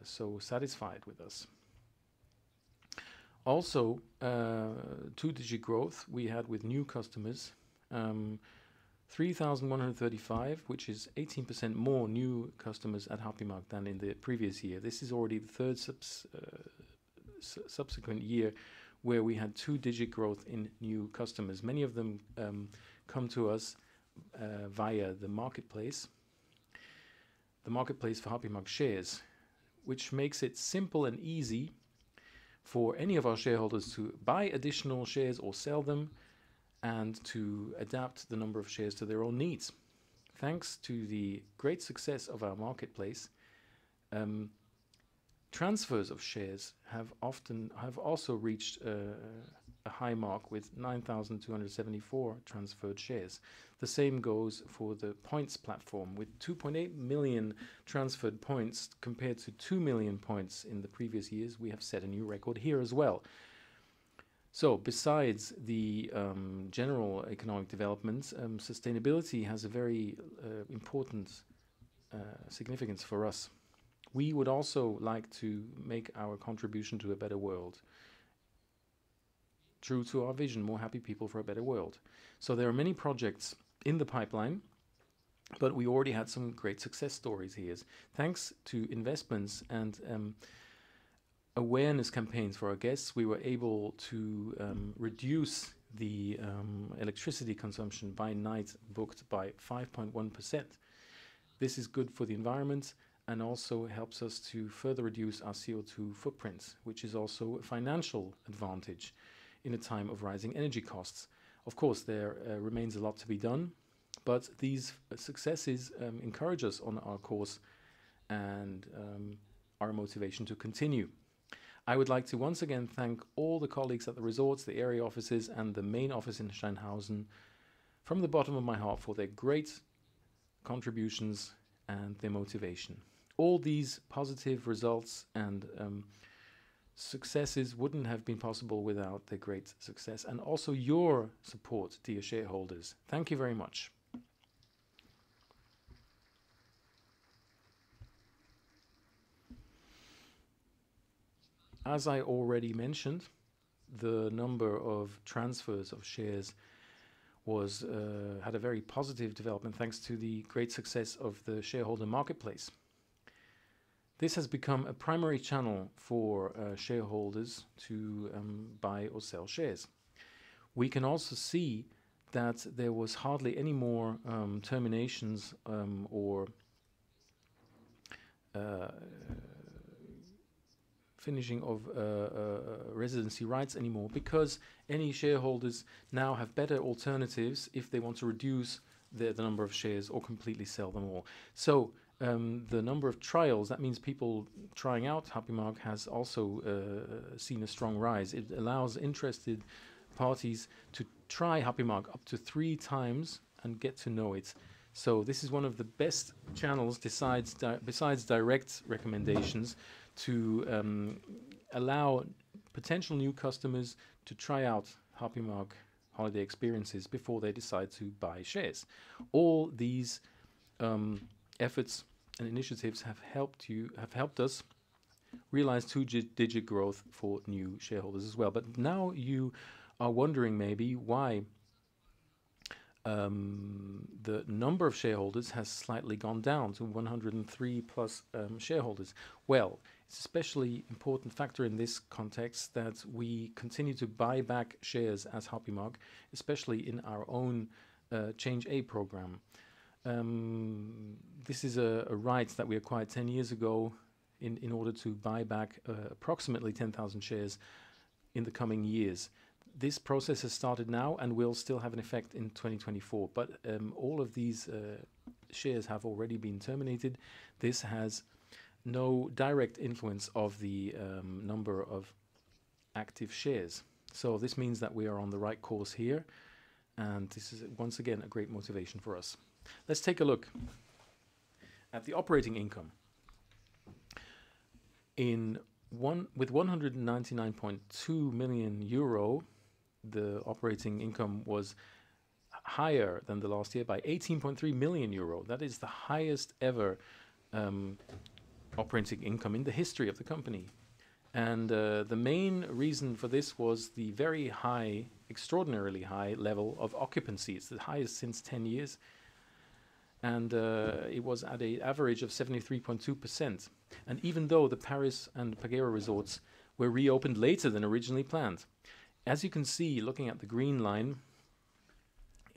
so satisfied with us. Also, 2-digit growth we had with new customers, 3,135, which is 18% more new customers at Hapimag than in the previous year. This is already the third subsequent year where we had two-digit growth in new customers. Many of them come to us via the marketplace for Hapimag shares, which makes it simple and easy for any of our shareholders to buy additional shares or sell them and to adapt the number of shares to their own needs. Thanks to the great success of our marketplace, transfers of shares have also reached a high mark with 9,274 transferred shares. The same goes for the points platform with 2.8 million transferred points compared to 2 million points in the previous years. We have set a new record here as well. So besides the general economic developments, sustainability has a very important significance for us. We would also like to make our contribution to a better world, true to our vision, more happy people for a better world. So there are many projects in the pipeline, but we already had some great success stories here. Thanks to investments and awareness campaigns for our guests, we were able to reduce the electricity consumption by night booked by 5.1%. This is good for the environment and also helps us to further reduce our CO2 footprints, which is also a financial advantage in a time of rising energy costs. Of course, there remains a lot to be done, but these successes encourage us on our course and our motivation to continue. I would like to once again thank all the colleagues at the resorts, the area offices, and the main office in Steinhausen from the bottom of my heart for their great contributions and their motivation. All these positive results and successes wouldn't have been possible without their great success and also your support, dear shareholders. Thank you very much. As I already mentioned, the number of transfers of shares was had a very positive development thanks to the great success of the shareholder marketplace. This has become a primary channel for shareholders to buy or sell shares. We can also see that there was hardly any more terminations or finishing of residency rights anymore, because any shareholders now have better alternatives if they want to reduce the number of shares or completely sell them all. So the number of trials, that means people trying out Hapimag, has also seen a strong rise. It allows interested parties to try Hapimag up to 3 times and get to know it. So this is one of the best channels besides direct recommendations to allow potential new customers to try out Hapimag holiday experiences before they decide to buy shares. All these efforts and initiatives have helped us realize two-digit growth for new shareholders as well. But now you are wondering maybe why the number of shareholders has slightly gone down to 103 plus shareholders. Well, it's a especially important factor in this context that we continue to buy back shares as Hapimag, especially in our own Change A program. This is a right that we acquired 10 years ago in order to buy back approximately 10,000 shares in the coming years. This process has started now and will still have an effect in 2024, but all of these shares have already been terminated. This has no direct influence of the number of active shares. So this means that we are on the right course here, and this is once again a great motivation for us. Let's take a look at the operating income. With 199.2 million euro, the operating income was higher than the last year by 18.3 million euro. That is the highest ever operating income in the history of the company. And the main reason for this was the very high extraordinarily high level of occupancy. It's the highest since 10 years. And it was at an average of 73.2%. And even though the Paris and Pagera resorts were reopened later than originally planned, as you can see, looking at the green line,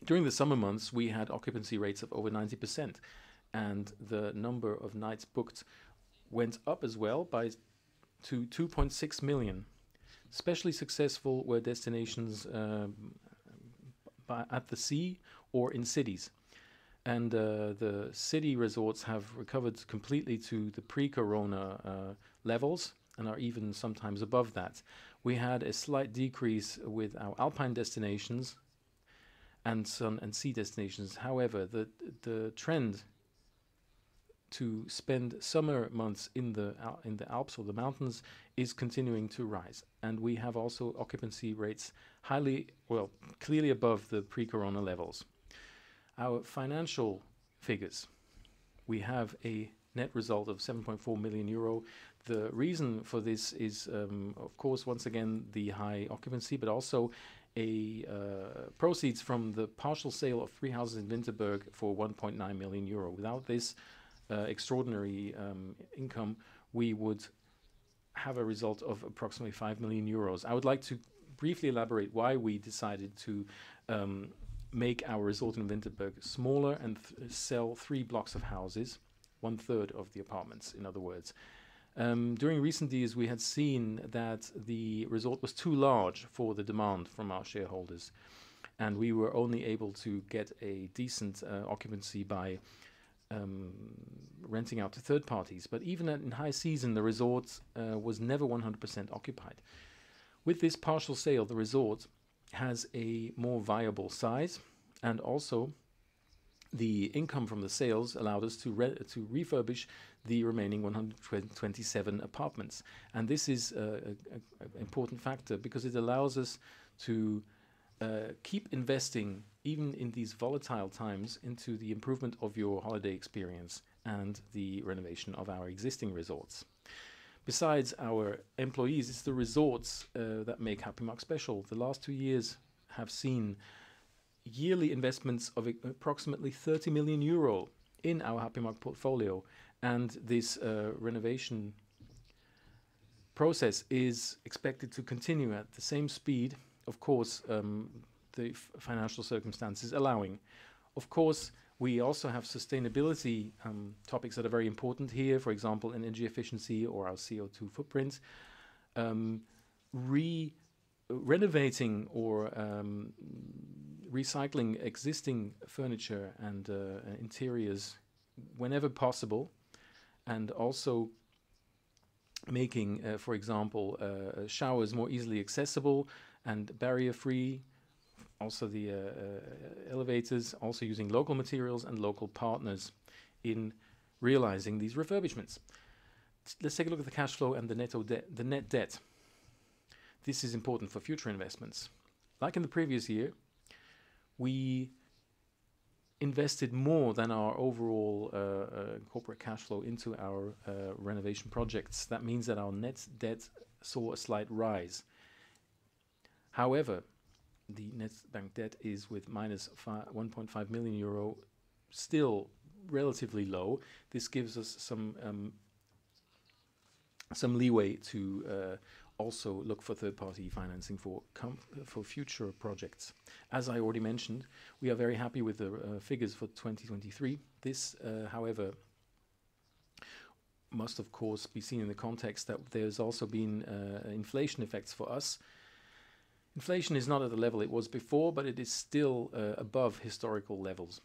during the summer months, we had occupancy rates of over 90%, and the number of nights booked went up as well to 2.6 million. Especially successful were destinations at the sea or in cities. And the city resorts have recovered completely to the pre-corona levels and are even sometimes above that. We had a slight decrease with our alpine destinations and sun and sea destinations. However, the trend to spend summer months in the Alps or the mountains is continuing to rise, and we have also occupancy rates clearly above the pre-corona levels. Our financial figures: we have a net result of 7.4 million euro. The reason for this is, of course, once again, the high occupancy, but also proceeds from the partial sale of 3 houses in Winterberg for 1.9 million euro. Without this extraordinary income, we would have a result of approximately 5 million euros. I would like to briefly elaborate why we decided to make our resort in Winterberg smaller and sell 3 blocks of houses, 1/3 of the apartments, in other words. During recent years, we had seen that the resort was too large for the demand from our shareholders, and we were only able to get a decent occupancy by renting out to third parties. But even in high season, the resort was never 100% occupied. With this partial sale, the resort has a more viable size, and also the income from the sales allowed us to refurbish the remaining 127 apartments. And this is an important factor because it allows us to keep investing, even in these volatile times, into the improvement of your holiday experience and the renovation of our existing resorts. Besides our employees, it's the resorts that make Hapimag special. The last 2 years have seen yearly investments of approximately 30 million euro in our Hapimag portfolio, and this renovation process is expected to continue at the same speed, of course, the financial circumstances allowing. Of course, we also have sustainability topics that are very important here, for example, energy efficiency or our CO2 footprint. Renovating or recycling existing furniture and interiors whenever possible, and also making, for example, showers more easily accessible and barrier-free. Also the elevators, also using local materials and local partners in realizing these refurbishments. Let's take a look at the cash flow and the net debt. This is important for future investments. Like in the previous year, we invested more than our overall corporate cash flow into our renovation projects. That means that our net debt saw a slight rise. However, the net bank debt is with minus 1.5 million euro, still relatively low. This gives us some leeway to also look for third-party financing for future projects. As I already mentioned, we are very happy with the figures for 2023. This, however, must of course be seen in the context that there's also been inflation effects for us. Inflation is not at the level it was before, but it is still above historical levels.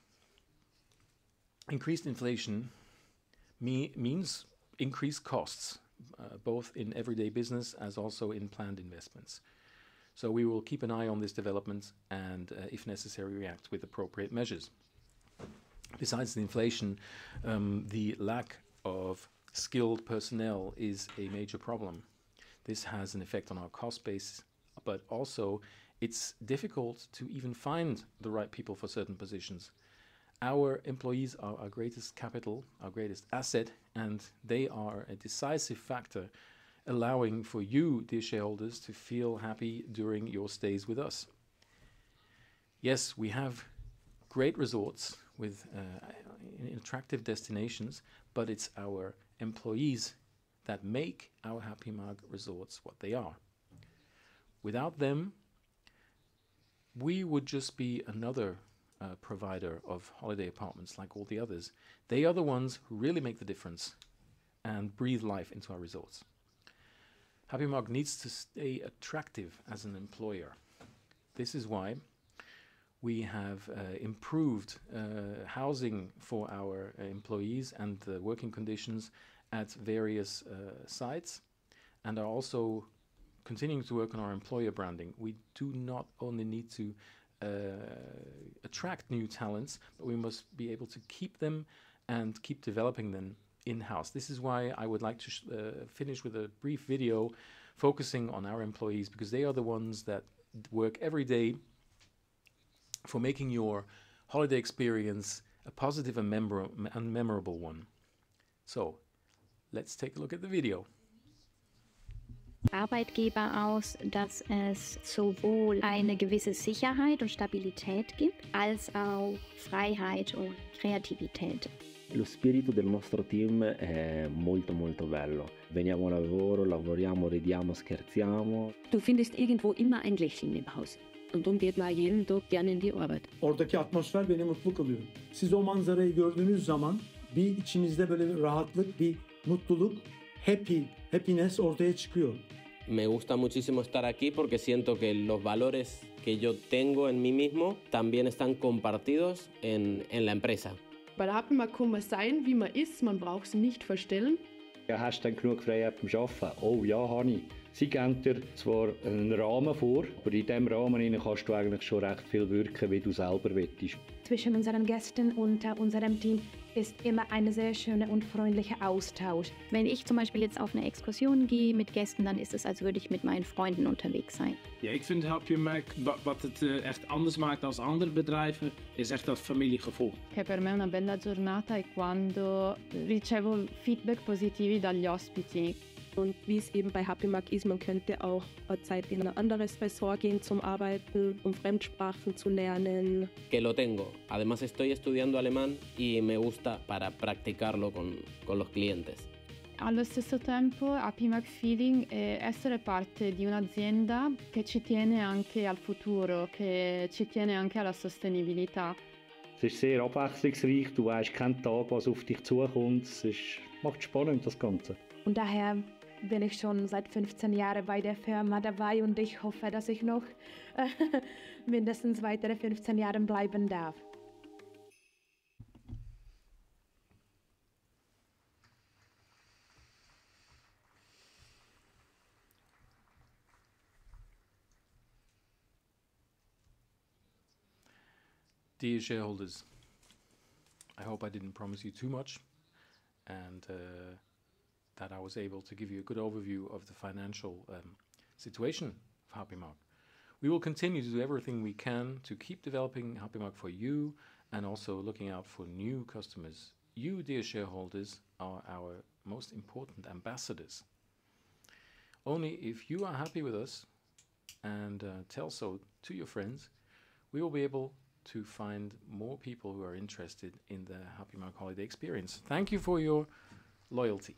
Increased inflation means increased costs, both in everyday business as also in planned investments. So we will keep an eye on this development and, if necessary, react with appropriate measures. Besides the inflation, the lack of skilled personnel is a major problem. This has an effect on our cost base, but also it's difficult to even find the right people for certain positions. Our employees are our greatest capital, our greatest asset, and they are a decisive factor, allowing for you, dear shareholders, to feel happy during your stays with us. Yes, we have great resorts with attractive destinations, but it's our employees that make our Hapimag resorts what they are. Without them, we would just be another provider of holiday apartments like all the others. They are the ones who really make the difference and breathe life into our resorts. Hapimag needs to stay attractive as an employer. This is why we have improved housing for our employees and the working conditions at various sites, and are also continuing to work on our employer branding. We do not only need to attract new talents, but we must be able to keep them and keep developing them in-house. This is why I would like to finish with a brief video focusing on our employees, because they are the ones that work every day for making your holiday experience a positive and memorable one. So, let's take a look at the video. Arbeitgeber aus, dass es sowohl eine gewisse Sicherheit und Stabilität gibt, als auch Freiheit und Kreativität. Lo spirito del nostro team è molto bello. Veniamo a lavoro, lavoriamo, ridiamo, scherziamo. Du findest irgendwo immer ein Lächeln im Haus. Und darum geht man jeden Tag gerne in die Arbeit. Oradaki atmosfer beni mutlu kılıyor. Siz o manzarayı gördüğünüz zaman bir içinizde böyle bir rahatlık, bir mutluluk, happiness ortaya çıkıyor. Me gusta muchísimo estar aquí porque siento que los valores que yo tengo en mí mismo también están compartidos en la empresa. Bei der Hapimag kann man sein, wie man ist, man braucht sich nicht verstellen. Ja, hast du dann genug Freiheit beim Arbeiten? Oh ja, habe ich. Sie geben dir zwar einen Rahmen vor, aber in diesem Rahmen kannst du eigentlich schon recht viel wirken, wie du selber willst. Zwischen unseren Gästen und unserem Team ist immer ein sehr schöner und freundlicher Austausch. Wenn ich zum Beispiel jetzt auf eine Exkursion gehe mit Gästen, dann ist es, als würde ich mit meinen Freunden unterwegs sein. Ja, ik vind Hapimag, wat het echt anders maakt als andere bedrijven, is echt dat familiegevoel. Che per me una bella giornata è quando ricevo feedback positivi dagli ospiti. Und wie es eben bei Hapimag ist, man könnte auch Zeit in ein anderes Ressort gehen zum Arbeiten, um Fremdsprachen zu lernen. Que lo tengo. Además estoy estudiando alemán y me gusta para practicarlo con los clientes. Allo stesso tempo, Hapimag Feeling è essere parte di un'azienda che ci tiene anche al futuro, che ci tiene anche alla sostenibilità. Es ist sehr abwechslungsreich, du weißt keinen Tag, was auf dich zukommt. Macht spannend, das Ganze. Und daher bin ich schon seit 15 Jahren bei der Firma dabei und ich hoffe, dass ich noch mindestens weitere 15 Jahre bleiben darf. Dear shareholders, I hope I didn't promise you too much, and that I was able to give you a good overview of the financial situation of Hapimag. We will continue to do everything we can to keep developing Hapimag for you and also looking out for new customers. You, dear shareholders, are our most important ambassadors. Only if you are happy with us and tell so to your friends, we will be able to find more people who are interested in the Hapimag holiday experience. Thank you for your loyalty.